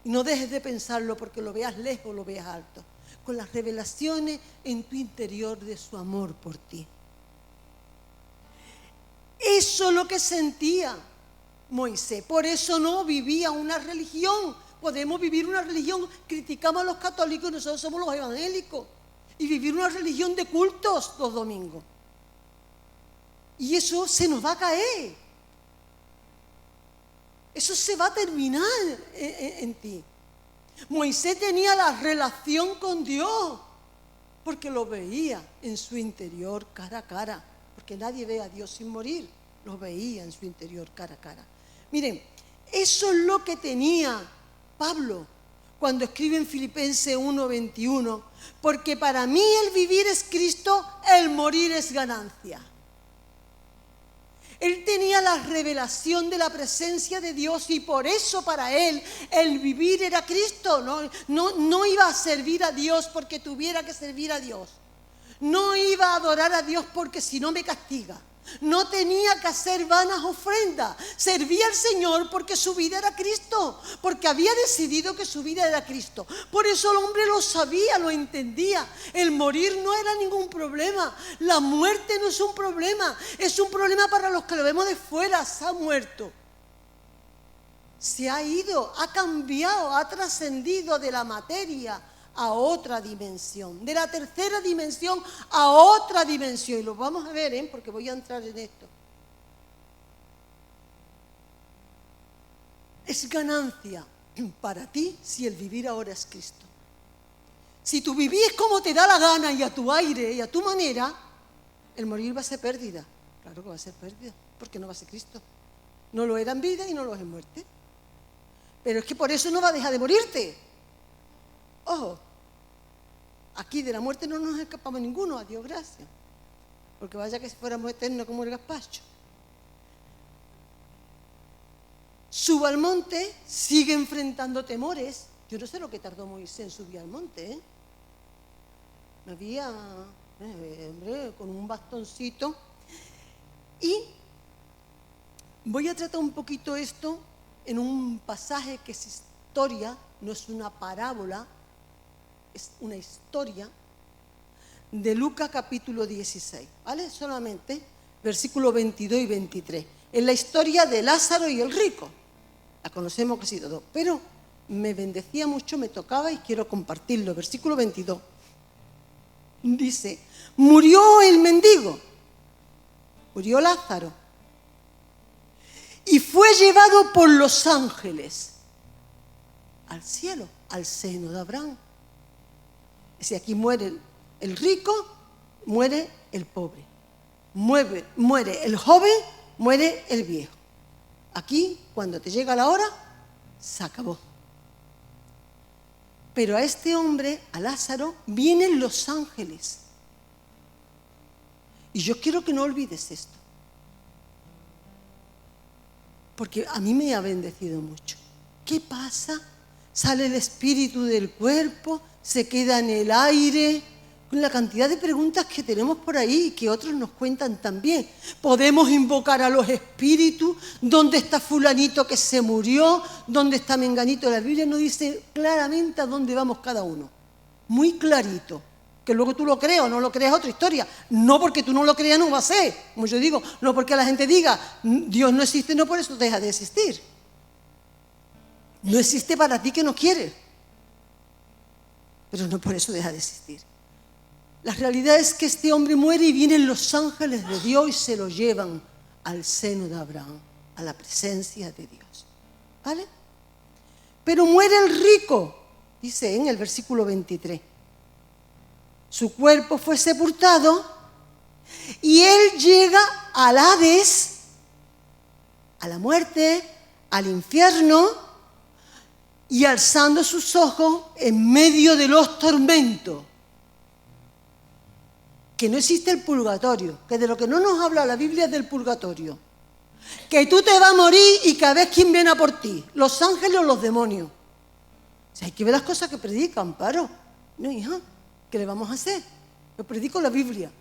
Y no dejes de pensarlo porque lo veas lejos o lo veas alto. Con las revelaciones en tu interior de su amor por ti. Eso es lo que sentía Moisés. Por eso no vivía una religión. Podemos vivir una religión, criticamos a los católicos y nosotros somos los evangélicos. Y vivir una religión de cultos los domingos. Y eso se nos va a caer. Eso se va a terminar en ti. Moisés tenía la relación con Dios porque lo veía en su interior cara a cara. Porque nadie ve a Dios sin morir. Lo veía en su interior cara a cara. Miren, eso es lo que tenía Pablo cuando escribe en Filipenses 1:21. Porque para mí el vivir es Cristo, el morir es ganancia. Él tenía la revelación de la presencia de Dios y por eso para él el vivir era Cristo. No iba a servir a Dios porque tuviera que servir a Dios. No iba a adorar a Dios porque si no me castiga. No tenía que hacer vanas ofrendas. Servía al Señor porque su vida era Cristo. Porque había decidido que su vida era Cristo. Por eso el hombre lo sabía, lo entendía. El morir no era ningún problema. La muerte no es un problema. Es un problema para los que lo vemos de fuera. Se ha muerto. Se ha ido, ha cambiado, ha trascendido de la materia a otra dimensión, de la tercera dimensión a otra dimensión. Y lo vamos a ver, porque voy a entrar en esto. Es ganancia para ti si el vivir ahora es Cristo. Si tú vivís como te da la gana y a tu aire y a tu manera, el morir va a ser pérdida. Claro que va a ser pérdida, porque no va a ser Cristo. No lo era en vida y no lo es en muerte. Pero es que por eso no va a dejar de morirte. Ojo, aquí de la muerte no nos escapamos ninguno, a Dios gracias. Porque vaya que si fuéramos eternos como el gazpacho. Sube al monte, sigue enfrentando temores. Yo no sé lo que tardó Moisés en subir al monte. Había, hombre, con un bastoncito. Y voy a tratar un poquito esto en un pasaje que es historia, no es una parábola, es una historia de Lucas capítulo 16, ¿vale? Solamente versículos 22 y 23. Es la historia de Lázaro y el rico. La conocemos casi todos, pero me bendecía mucho, me tocaba y quiero compartirlo. Versículo 22. Dice, murió el mendigo, murió Lázaro, y fue llevado por los ángeles al cielo, al seno de Abraham. Si aquí muere el rico, muere el pobre. muere el joven, muere el viejo. Aquí, cuando te llega la hora, se acabó. Pero a este hombre, a Lázaro, vienen los ángeles. Y yo quiero que no olvides esto, porque a mí me ha bendecido mucho. ¿Qué pasa? Sale el espíritu del cuerpo, se queda en el aire, con la cantidad de preguntas que tenemos por ahí y que otros nos cuentan también. Podemos invocar a los espíritus. ¿Dónde está fulanito que se murió? ¿Dónde está menganito? La Biblia nos dice claramente a dónde vamos cada uno. Muy clarito. Que luego tú lo creas o no lo creas es otra historia. No porque tú no lo creas no va a ser. Como yo digo, no porque la gente diga Dios no existe, no por eso deja de existir. No existe para ti que no quieres. Pero no por eso deja de existir. La realidad es que este hombre muere y vienen los ángeles de Dios y se lo llevan al seno de Abraham, a la presencia de Dios. ¿Vale? Pero muere el rico, dice en el versículo 23. Su cuerpo fue sepultado y él llega al Hades, a la muerte, al infierno, y alzando sus ojos en medio de los tormentos. Que no existe el purgatorio, que de lo que no nos habla la Biblia es del purgatorio. Que tú te vas a morir y que a ver quién viene a por ti, los ángeles o los demonios. O sea, hay que ver las cosas que predican, Amparo. No, hija, ¿qué le vamos a hacer? Yo predico la Biblia.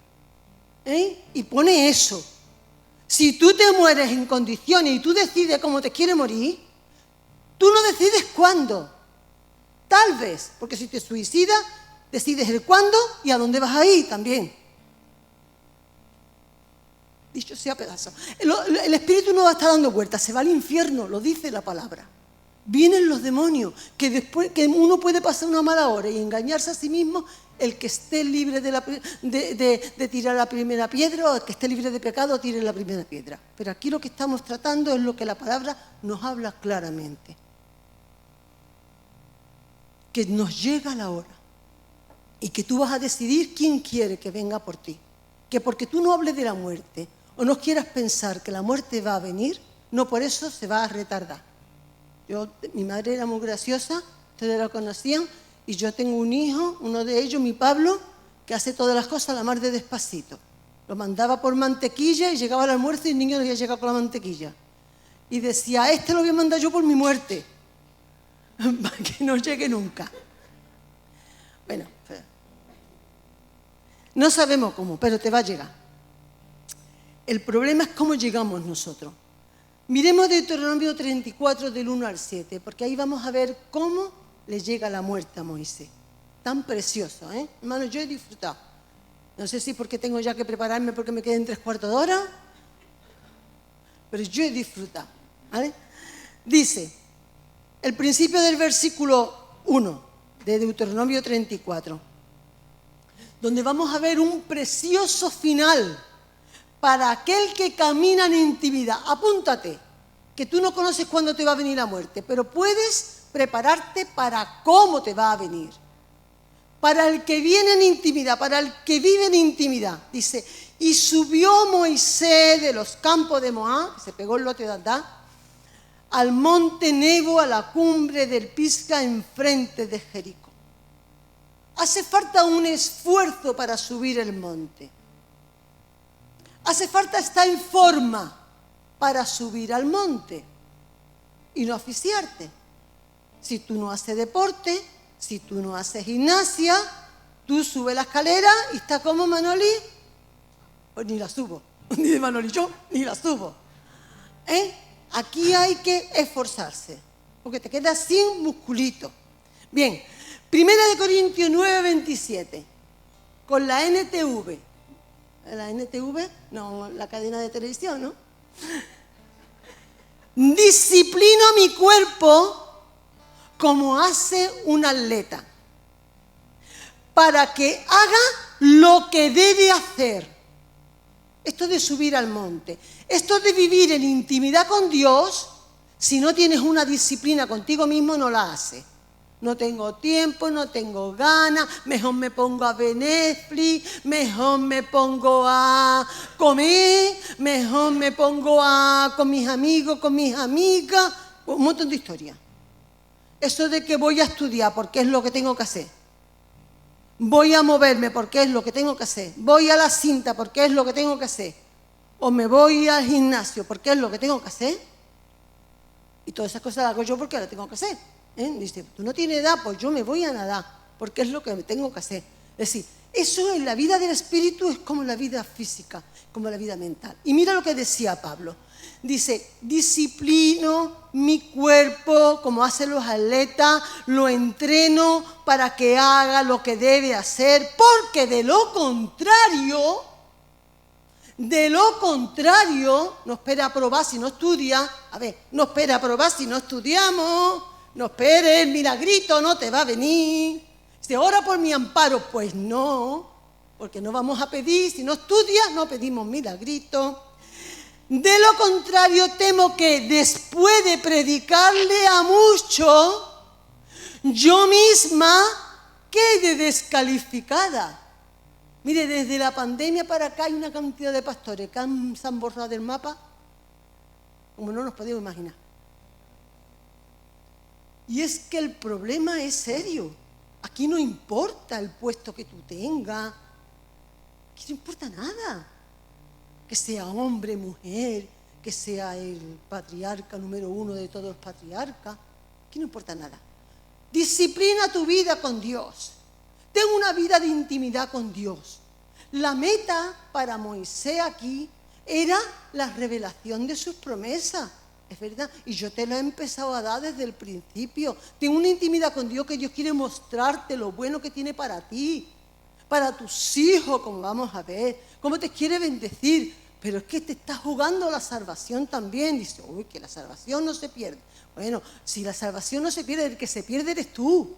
Y pone eso. Si tú te mueres en condiciones y tú decides cómo te quieres morir, tú no decides cuándo. Tal vez, porque si te suicidas, decides el cuándo y a dónde vas a ir también. Dicho sea pedazo. El espíritu no va a estar dando vueltas, se va al infierno, lo dice la palabra. Vienen los demonios, que después que uno puede pasar una mala hora y engañarse a sí mismo. El que esté libre de tirar la primera piedra, o el que esté libre de pecado, tire la primera piedra. Pero aquí lo que estamos tratando es lo que la palabra nos habla claramente. Que nos llega la hora y que tú vas a decidir quién quiere que venga por ti. Que porque tú no hables de la muerte o no quieras pensar que la muerte va a venir, no por eso se va a retardar. Mi madre era muy graciosa, ustedes la conocían, y yo tengo un hijo, uno de ellos, mi Pablo, que hace todas las cosas a la mar de despacito. Lo mandaba por mantequilla y llegaba al almuerzo y el niño no había llegado con la mantequilla. Y decía, a este lo voy a mandar yo por mi muerte, para que no llegue nunca. Bueno, no sabemos cómo, pero te va a llegar. El problema es cómo llegamos nosotros. Miremos Deuteronomio 34 del 1 al 7, porque ahí vamos a ver cómo le llega la muerte a Moisés. Tan precioso, ¿eh? Hermano, yo he disfrutado. No sé si porque tengo ya que prepararme porque me queden 3/4 de hora, pero yo he disfrutado, ¿vale? Dice, el principio del versículo 1 de Deuteronomio 34, donde vamos a ver un precioso final para aquel que camina en intimidad. Apúntate, que tú no conoces cuándo te va a venir la muerte, pero puedes prepararte para cómo te va a venir. Para el que viene en intimidad, para el que vive en intimidad. Dice, y subió Moisés de los campos de Moab, se pegó el lote de Adán, al monte Nebo, a la cumbre del Pisga, enfrente de Jericó. Hace falta un esfuerzo para subir el monte. Hace falta estar en forma para subir al monte y no asfixiarte. Si tú no haces deporte, si tú no haces gimnasia, tú subes la escalera y está como Manoli, pues ni la subo, ni de Manoli yo, ni la subo. Aquí hay que esforzarse, porque te quedas sin musculito. Bien, 1 Corintios 9:27, con la NTV. La NTV, no, la cadena de televisión, ¿no? Disciplino mi cuerpo como hace un atleta, para que haga lo que debe hacer. Esto de subir al monte, esto de vivir en intimidad con Dios, si no tienes una disciplina contigo mismo, no la haces. No tengo tiempo, no tengo ganas, mejor me pongo a ver Netflix, mejor me pongo a comer, mejor me pongo con mis amigos, con mis amigas, un montón de historias. Eso de que voy a estudiar porque es lo que tengo que hacer. Voy a moverme porque es lo que tengo que hacer. Voy a la cinta porque es lo que tengo que hacer. O me voy al gimnasio porque es lo que tengo que hacer. Y todas esas cosas las hago yo porque las tengo que hacer. Dice, tú no tienes edad, pues yo me voy a nadar, porque es lo que tengo que hacer. Es decir, eso en la vida del espíritu es como la vida física, como la vida mental. Y mira lo que decía Pablo. Dice, disciplino mi cuerpo como hacen los atletas, lo entreno para que haga lo que debe hacer, porque de lo contrario, no espera aprobar si no estudia. A ver, no espera aprobar si no estudiamos. No esperes, el milagrito no te va a venir. ¿Se ora por mi amparo? Pues no, porque no vamos a pedir. Si no estudias, no pedimos milagrito. De lo contrario, temo que después de predicarle a muchos, yo misma quede descalificada. Mire, desde la pandemia para acá hay una cantidad de pastores que se han borrado del mapa, como no nos podemos imaginar. Y es que el problema es serio. Aquí no importa el puesto que tú tengas. Aquí no importa nada. Que sea hombre, mujer, que sea el patriarca número 1 de todos los patriarcas. Aquí no importa nada. Disciplina tu vida con Dios. Ten una vida de intimidad con Dios. La meta para Moisés aquí era la revelación de sus promesas. Es verdad, y yo te lo he empezado a dar desde el principio. Ten una intimidad con Dios, que Dios quiere mostrarte lo bueno que tiene para ti, para tus hijos, como vamos a ver, cómo te quiere bendecir. Pero es que te estás jugando la salvación también. Dice, uy, que la salvación no se pierde. Bueno, si la salvación no se pierde, el que se pierde eres tú.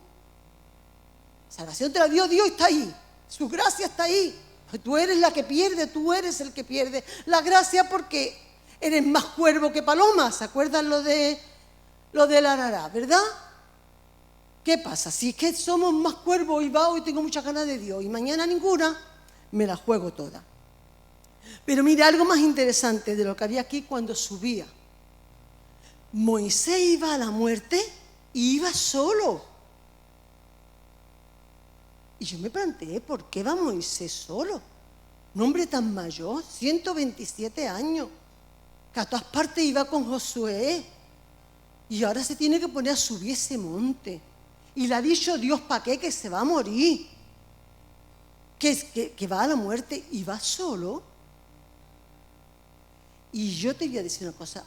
La salvación te la dio Dios y está ahí. Su gracia está ahí. Pues tú eres la que pierde, tú eres el que pierde la gracia, porque eres más cuervo que paloma. ¿Se acuerdan lo del arará, verdad? ¿Qué pasa? Si es que somos más cuervos y hoy tengo muchas ganas de Dios y mañana ninguna, me la juego toda. Pero mira, algo más interesante de lo que había aquí cuando subía. Moisés iba a la muerte y iba solo. Y yo me planteé, ¿por qué va Moisés solo? Un hombre tan mayor, 127 años. Que a todas partes iba con Josué, y ahora se tiene que poner a subir ese monte. Y le ha dicho Dios, ¿para qué? Que se va a morir, que va a la muerte, y va solo. Y yo te voy a decir una cosa,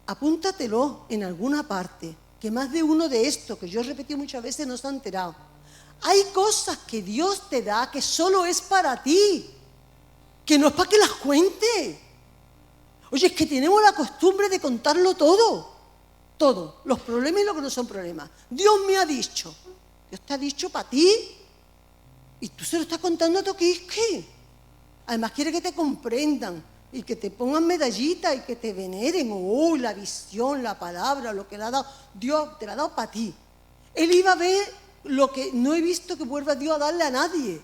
apúntatelo en alguna parte, que más de uno de estos, que yo he repetido muchas veces, no se ha enterado. Hay cosas que Dios te da que solo es para ti, que no es para que las cuentes. Oye, es que tenemos la costumbre de contarlo todo, los problemas y lo que no son problemas. Dios me ha dicho, Dios te ha dicho para ti, y tú se lo estás contando a tu quisque. Además quiere que te comprendan y que te pongan medallitas y que te veneren. Oh, la visión, la palabra, lo que le ha dado Dios, te la ha dado para ti. Él iba a ver lo que no he visto que vuelva Dios a darle a nadie,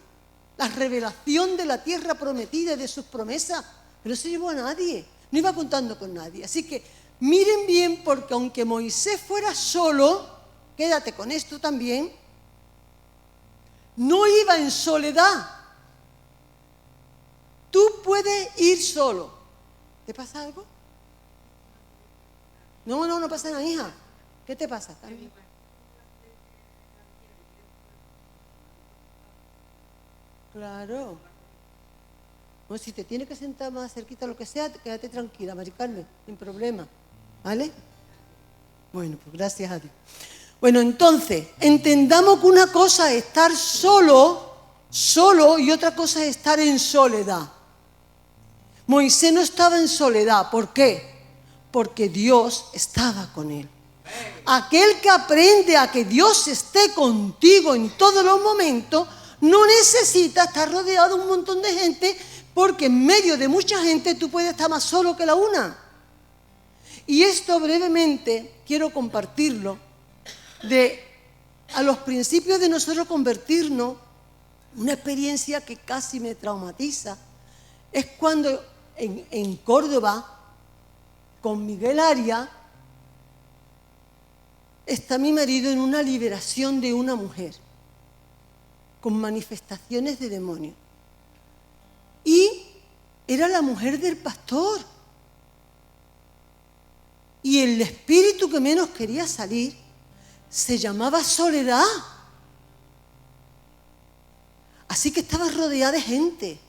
la revelación de la tierra prometida y de sus promesas, pero no se llevó a nadie. No iba contando con nadie. Así que miren bien, porque aunque Moisés fuera solo, quédate con esto también, no iba en soledad. Tú puedes ir solo. ¿Te pasa algo? No pasa nada, hija. ¿Qué te pasa? Claro. Pues si te tienes que sentar más cerquita, lo que sea, quédate tranquila, Mari Carmen, sin problema. ¿Vale? Bueno, pues gracias a Dios. Bueno, entonces, entendamos que una cosa es estar solo, y otra cosa es estar en soledad. Moisés no estaba en soledad. ¿Por qué? Porque Dios estaba con él. Aquel que aprende a que Dios esté contigo en todos los momentos, no necesita estar rodeado de un montón de gente, porque en medio de mucha gente tú puedes estar más solo que la una. Y esto brevemente quiero compartirlo, de a los principios de nosotros convertirnos, una experiencia que casi me traumatiza, es cuando en Córdoba, con Miguel Arias, está mi marido en una liberación de una mujer, con manifestaciones de demonios. Y era la mujer del pastor. Y el espíritu que menos quería salir se llamaba soledad. Así que estaba rodeada de gente,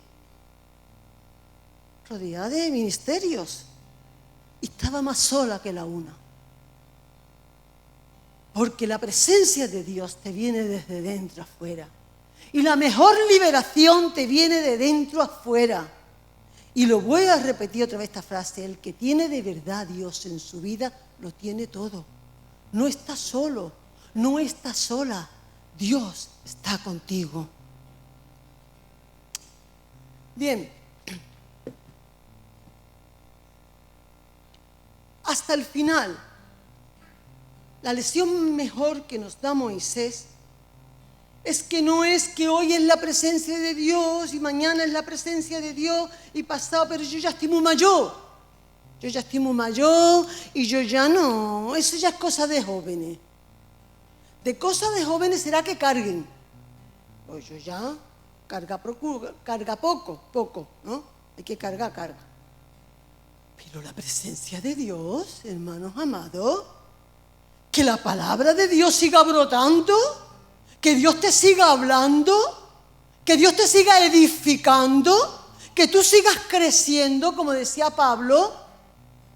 rodeada de ministerios, y estaba más sola que la una. Porque la presencia de Dios te viene desde dentro afuera. Y la mejor liberación te viene de dentro afuera. Y lo voy a repetir otra vez esta frase: el que tiene de verdad Dios en su vida, lo tiene todo. No está solo, no está sola. Dios está contigo. Bien. Hasta el final, la lección mejor que nos da Moisés es que no es que hoy es la presencia de Dios y mañana es la presencia de Dios y pasado, pero yo ya estoy muy mayor. Yo ya estoy muy mayor y yo ya no. Eso ya es cosa de jóvenes. De cosas de jóvenes será que carguen. Pues yo ya carga poco, ¿no? Hay que carga. Pero la presencia de Dios, hermanos amados, que la palabra de Dios siga brotando, que Dios te siga hablando, que Dios te siga edificando, que tú sigas creciendo, como decía Pablo.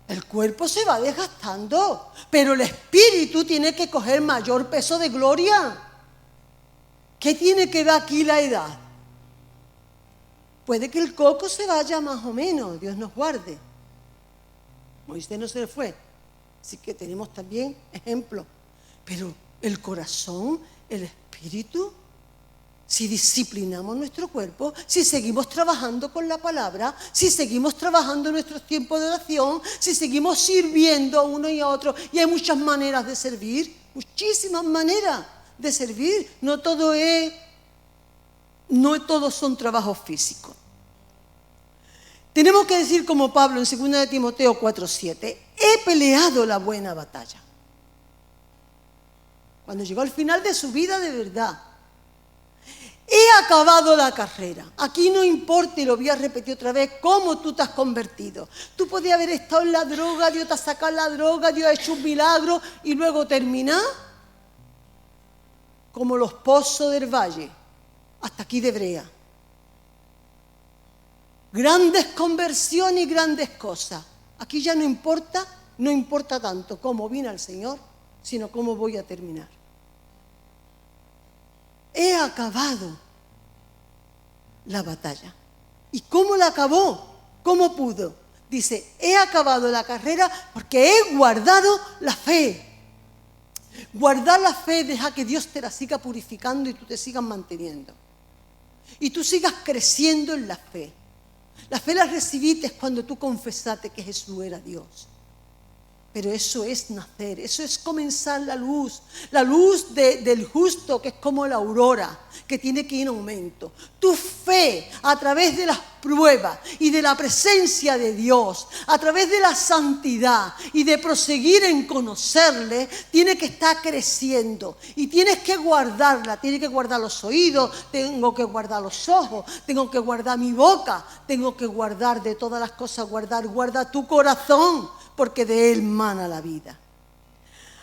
El cuerpo se va desgastando, pero el espíritu tiene que coger mayor peso de gloria. ¿Qué tiene que ver aquí la edad? Puede que el coco se vaya más o menos, Dios nos guarde. Moisés no se le fue, así que tenemos también ejemplos. Pero el corazón, el espíritu, si disciplinamos nuestro cuerpo, si seguimos trabajando con la palabra, si seguimos trabajando en nuestros tiempos de oración, si seguimos sirviendo a uno y a otro, y hay muchas maneras de servir, muchísimas maneras de servir, no todos son trabajos físicos. Tenemos que decir como Pablo en 2 de Timoteo 4:7, he peleado la buena batalla. Cuando llegó al final de su vida de verdad, he acabado la carrera. Aquí no importa, y lo voy a repetir otra vez, cómo tú te has convertido. Tú podías haber estado en la droga, Dios te ha sacado la droga, Dios ha hecho un milagro y luego terminar como los pozos del valle, hasta aquí de Brea. Grandes conversiones y grandes cosas. Aquí ya no importa tanto cómo vine al Señor, sino cómo voy a terminar. He acabado la batalla. ¿Y cómo la acabó? ¿Cómo pudo? Dice, he acabado la carrera porque he guardado la fe. Guardar la fe deja que Dios te la siga purificando y tú te sigas manteniendo. Y tú sigas creciendo en la fe. La fe la recibiste cuando tú confesaste que Jesús era Dios. Pero eso es nacer, eso es comenzar la luz del justo, que es como la aurora, que tiene que ir en aumento. Tu fe, a través de las pruebas y de la presencia de Dios, a través de la santidad y de proseguir en conocerle, tiene que estar creciendo. Y tienes que guardarla, tienes que guardar los oídos, tengo que guardar los ojos, tengo que guardar mi boca, tengo que guardar de todas las cosas, guarda tu corazón, porque de él mana la vida.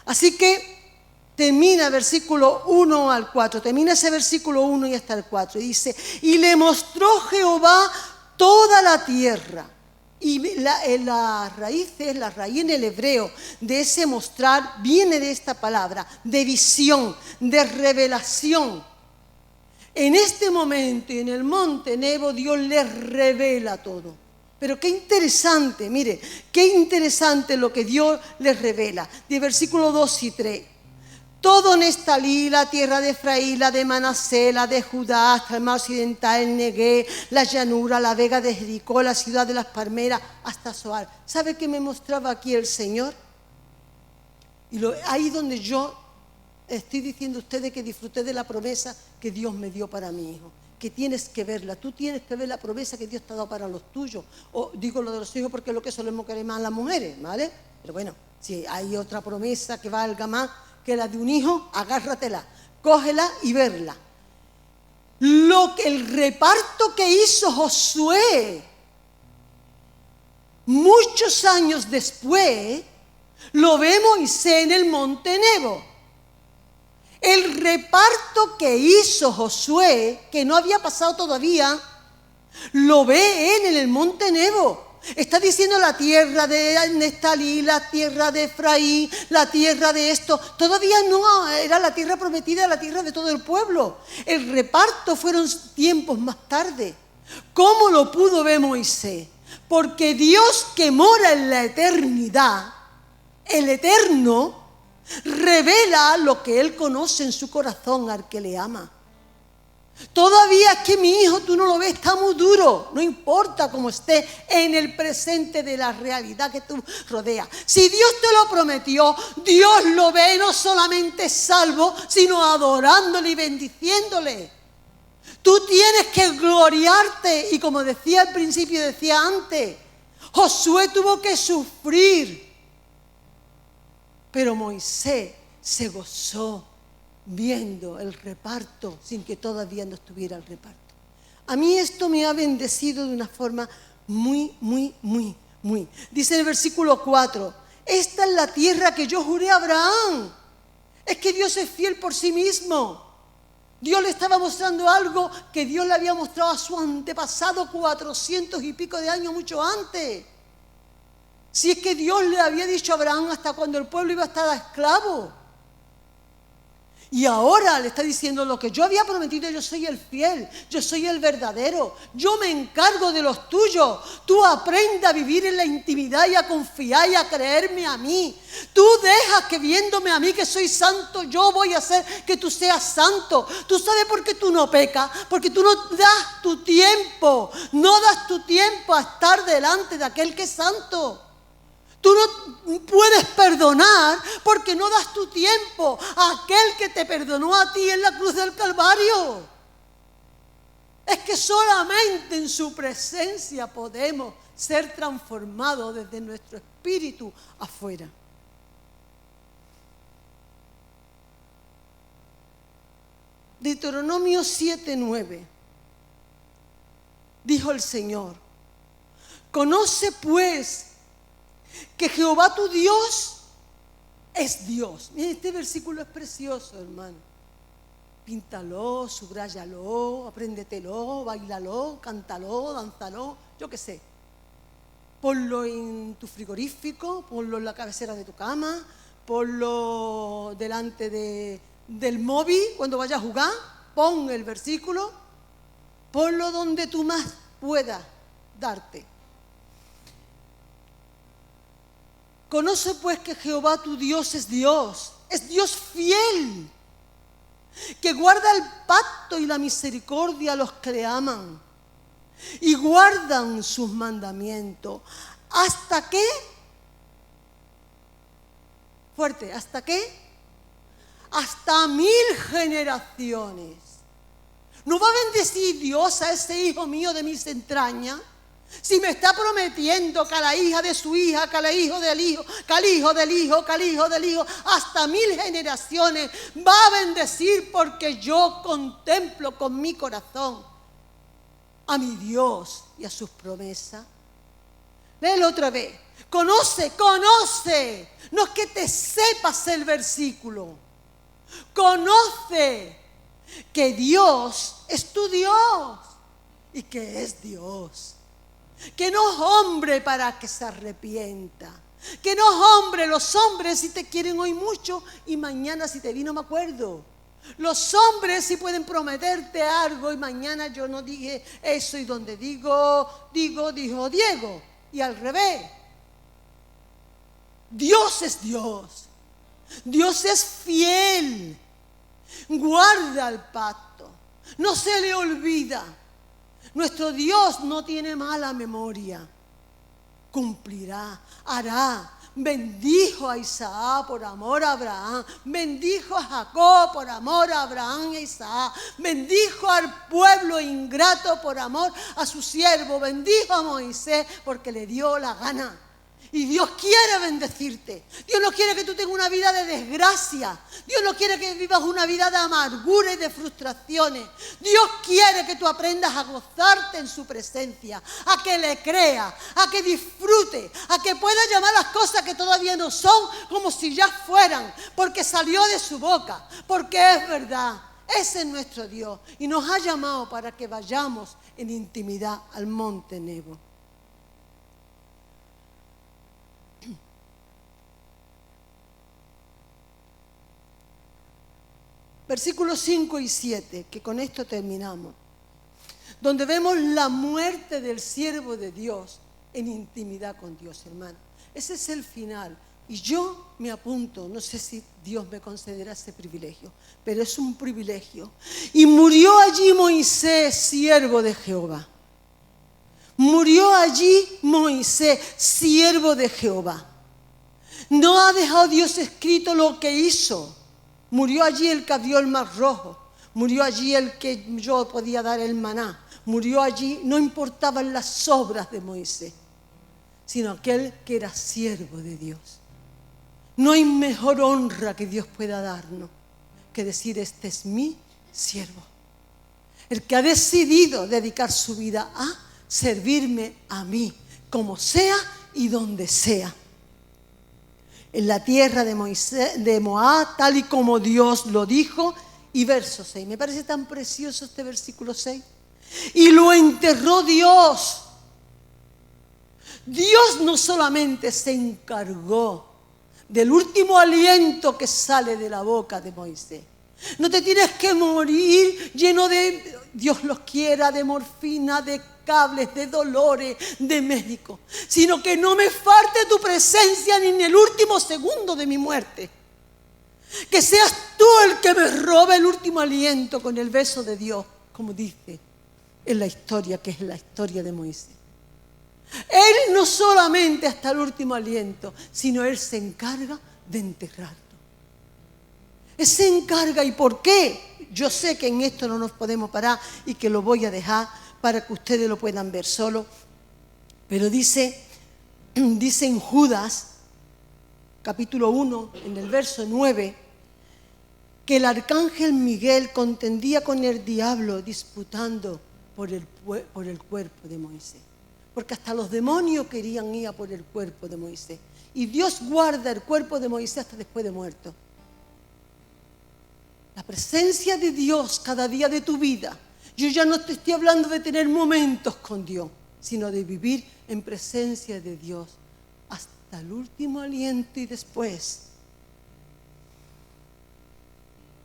Así que termina versículo 1 al 4, termina ese versículo 1 y hasta el 4, y dice, y le mostró Jehová toda la tierra. Y la raíz en el hebreo de ese mostrar viene de esta palabra, de visión, de revelación. En este momento y en el monte Nebo Dios les revela todo. Pero qué interesante, mire, qué interesante lo que Dios les revela. De versículos 2 y 3. Todo Neftalí, la tierra de Efraín, la de Manasés, la de Judá, hasta el mar occidental, el Negué, la llanura, la vega de Jericó, la ciudad de las palmeras, hasta Zoar. ¿Sabe qué me mostraba aquí el Señor? Y ahí donde yo estoy diciendo a ustedes que disfruté de la promesa que Dios me dio para mi hijo. Que tienes que verla, tú tienes que ver la promesa que Dios te ha dado para los tuyos. O digo lo de los hijos porque es lo que solemos querer más las mujeres, ¿vale? Pero bueno, si hay otra promesa que valga más que la de un hijo, agárratela, cógela y verla. El reparto que hizo Josué muchos años después, lo ve Moisés en el monte Nebo. El reparto que hizo Josué, que no había pasado todavía, lo ve él en el monte Nebo. Está diciendo la tierra de Neftalí, la tierra de Efraín, la tierra de esto. Todavía no era la tierra prometida, la tierra de todo el pueblo. El reparto fueron tiempos más tarde. ¿Cómo lo pudo ver Moisés? Porque Dios, que mora en la eternidad, el eterno, revela lo que Él conoce en su corazón al que le ama. Todavía es que mi hijo, tú no lo ves, está muy duro. No importa cómo esté en el presente de la realidad que tú rodeas. Si Dios te lo prometió, Dios lo ve no solamente salvo, sino adorándole y bendiciéndole. Tú tienes que gloriarte. Y como decía al principio, decía antes, Josué tuvo que sufrir. Pero Moisés se gozó viendo el reparto sin que todavía no estuviera el reparto. A mí esto me ha bendecido de una forma muy. Dice en el versículo 4, esta es la tierra que yo juré a Abraham. Es que Dios es fiel por sí mismo. Dios le estaba mostrando algo que Dios le había mostrado a su antepasado 400 y pico de años mucho antes. Si es que Dios le había dicho a Abraham hasta cuando el pueblo iba a estar esclavo. Y ahora le está diciendo lo que yo había prometido, yo soy el fiel, yo soy el verdadero, yo me encargo de los tuyos. Tú aprenda a vivir en la intimidad y a confiar y a creerme a mí. Tú dejas que viéndome a mí que soy santo, yo voy a hacer que tú seas santo. ¿Tú sabes por qué tú no pecas? Porque tú no das tu tiempo a estar delante de aquel que es santo. Tú no puedes perdonar porque no das tu tiempo a aquel que te perdonó a ti en la cruz del Calvario. Es que solamente en su presencia podemos ser transformados desde nuestro espíritu afuera. Deuteronomio 7:9. Dijo el Señor: conoce pues que Jehová tu Dios es Dios. Miren, este versículo es precioso, hermano. Píntalo, subráyalo, apréndetelo, bailalo, cántalo, dánzalo, yo qué sé. Ponlo en tu frigorífico, ponlo en la cabecera de tu cama, ponlo delante del móvil cuando vayas a jugar, pon el versículo, ponlo donde tú más puedas darte. Conoce pues que Jehová tu Dios es Dios fiel, que guarda el pacto y la misericordia a los que le aman y guardan sus mandamientos. ¿Hasta qué? Fuerte, ¿hasta qué? Hasta 1000 generaciones. ¿No va a bendecir Dios a ese hijo mío de mis entrañas? Si me está prometiendo que a la hija de su hija, que al hijo del hijo, que al hijo del hijo, que al hijo del hijo, hasta 1000 generaciones va a bendecir, porque yo contemplo con mi corazón a mi Dios y a sus promesas. Léelo otra vez. Conoce. No es que te sepas el versículo. Conoce que Dios es tu Dios y que es Dios. Que no es hombre para que se arrepienta. Que no es hombre. Los hombres si te quieren hoy mucho y mañana si te vi no me acuerdo. Los hombres sí pueden prometerte algo y mañana yo no dije eso, y donde dijo Diego. Y al revés. Dios es Dios. Dios es fiel. Guarda el pacto. No se le olvida. Nuestro Dios no tiene mala memoria. Cumplirá, hará, bendijo a Isaac por amor a Abraham, bendijo a Jacob por amor a Abraham e Isaac, bendijo al pueblo ingrato por amor a su siervo, bendijo a Moisés porque le dio la gana. Y Dios quiere bendecirte. Dios no quiere que tú tengas una vida de desgracia. Dios no quiere que vivas una vida de amargura y de frustraciones. Dios quiere que tú aprendas a gozarte en su presencia, a que le creas, a que disfrute, a que puedas llamar las cosas que todavía no son como si ya fueran, porque salió de su boca, porque es verdad. Ese es nuestro Dios y nos ha llamado para que vayamos en intimidad al monte Nebo. Versículos 5 y 7, que con esto terminamos, donde vemos la muerte del siervo de Dios en intimidad con Dios, hermano. Ese es el final. Y yo me apunto, no sé si Dios me concederá ese privilegio, pero es un privilegio. Y murió allí Moisés, siervo de Jehová. Murió allí Moisés, siervo de Jehová. No ha dejado Dios escrito lo que hizo. Murió allí el que abrió el mar rojo. Murió allí el que yo podía dar el maná. Murió allí, no importaban las obras de Moisés, sino aquel que era siervo de Dios. No hay mejor honra que Dios pueda darnos que decir: este es mi siervo. El que ha decidido dedicar su vida a servirme a mí, como sea y donde sea. En la tierra de Moab, tal y como Dios lo dijo. Y verso 6, me parece tan precioso este versículo 6. Y lo enterró Dios. Dios no solamente se encargó del último aliento que sale de la boca de Moisés. No te tienes que morir lleno de, Dios los quiera, de morfina, de cables, de dolores, de médicos, sino que no me falte tu presencia ni en el último segundo de mi muerte. Que seas tú el que me robe el último aliento con el beso de Dios, como dice en la historia, que es la historia de Moisés. Él no solamente hasta el último aliento, sino Él se encarga de enterrarlo. Él se encarga. ¿Y por qué? Yo sé que en esto no nos podemos parar y que lo voy a dejar para que ustedes lo puedan ver solo. Pero dice en Judas, capítulo 1, en el verso 9, que el arcángel Miguel contendía con el diablo disputando por el cuerpo de Moisés. Porque hasta los demonios querían ir a por el cuerpo de Moisés. Y Dios guarda el cuerpo de Moisés hasta después de muerto. La presencia de Dios cada día de tu vida. Yo ya no te estoy hablando de tener momentos con Dios, sino de vivir en presencia de Dios hasta el último aliento y después.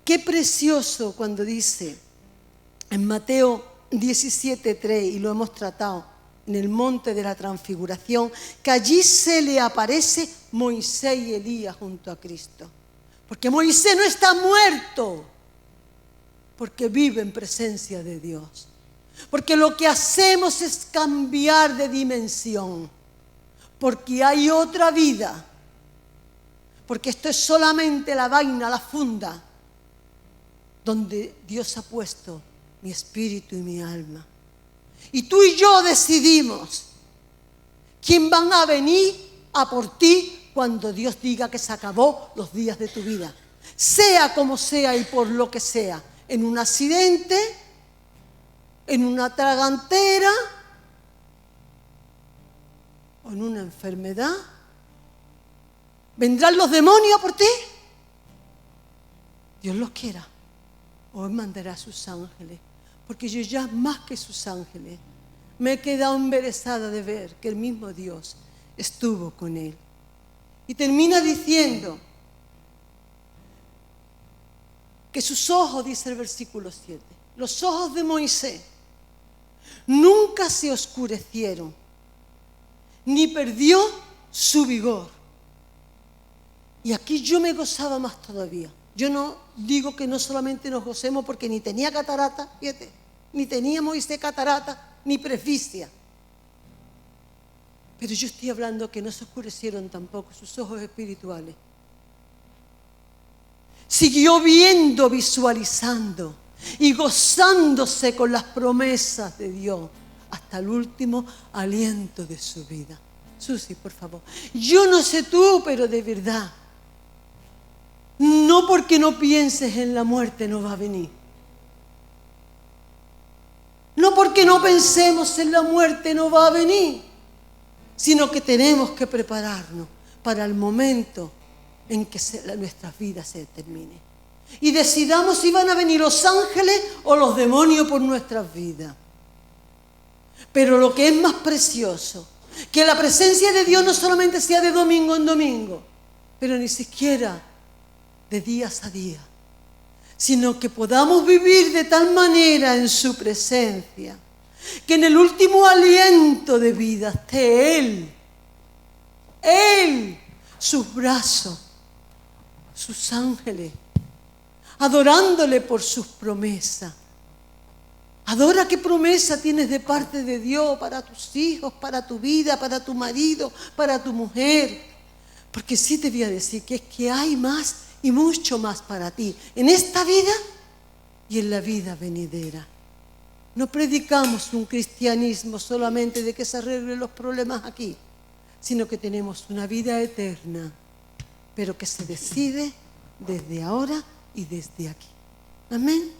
Qué precioso cuando dice en Mateo 17:3, y lo hemos tratado en el monte de la transfiguración, que allí se le aparece Moisés y Elías junto a Cristo. Porque Moisés no está muerto, porque vive en presencia de Dios. Porque lo que hacemos es cambiar de dimensión, porque hay otra vida. Porque esto es solamente la vaina, la funda, donde Dios ha puesto mi espíritu y mi alma. Y tú y yo decidimos quién van a venir a por ti cuando Dios diga que se acabó los días de tu vida. Sea como sea y por lo que sea. En un accidente, en una tragantera o en una enfermedad. ¿Vendrán los demonios a por ti? Dios los quiera. O Él mandará a sus ángeles. Porque yo ya más que sus ángeles me he quedado embelesada de ver que el mismo Dios estuvo con él. Y termina diciendo que sus ojos, dice el versículo 7, los ojos de Moisés nunca se oscurecieron, ni perdió su vigor. Y aquí yo me gozaba más todavía. Yo no digo que no solamente nos gocemos porque ni tenía catarata, fíjate, ni tenía Moisés catarata, ni presbicia. Pero yo estoy hablando que no se oscurecieron tampoco sus ojos espirituales. Siguió viendo, visualizando y gozándose con las promesas de Dios hasta el último aliento de su vida. Susi, por favor. Yo no sé tú, pero de verdad, no porque no pienses en la muerte no va a venir. No porque no pensemos en la muerte no va a venir, sino que tenemos que prepararnos para el momento en que nuestras vidas se terminen. Y decidamos si van a venir los ángeles o los demonios por nuestras vidas. Pero lo que es más precioso, que la presencia de Dios no solamente sea de domingo en domingo, pero ni siquiera de días a día, sino que podamos vivir de tal manera en su presencia, que en el último aliento de vida esté Él, sus brazos, sus ángeles, adorándole por sus promesas. Adora qué promesa tienes de parte de Dios para tus hijos, para tu vida, para tu marido, para tu mujer. Porque sí te voy a decir que es que hay más y mucho más para ti en esta vida y en la vida venidera. No predicamos un cristianismo solamente de que se arreglen los problemas aquí, sino que tenemos una vida eterna, pero que se decide desde ahora y desde aquí. Amén.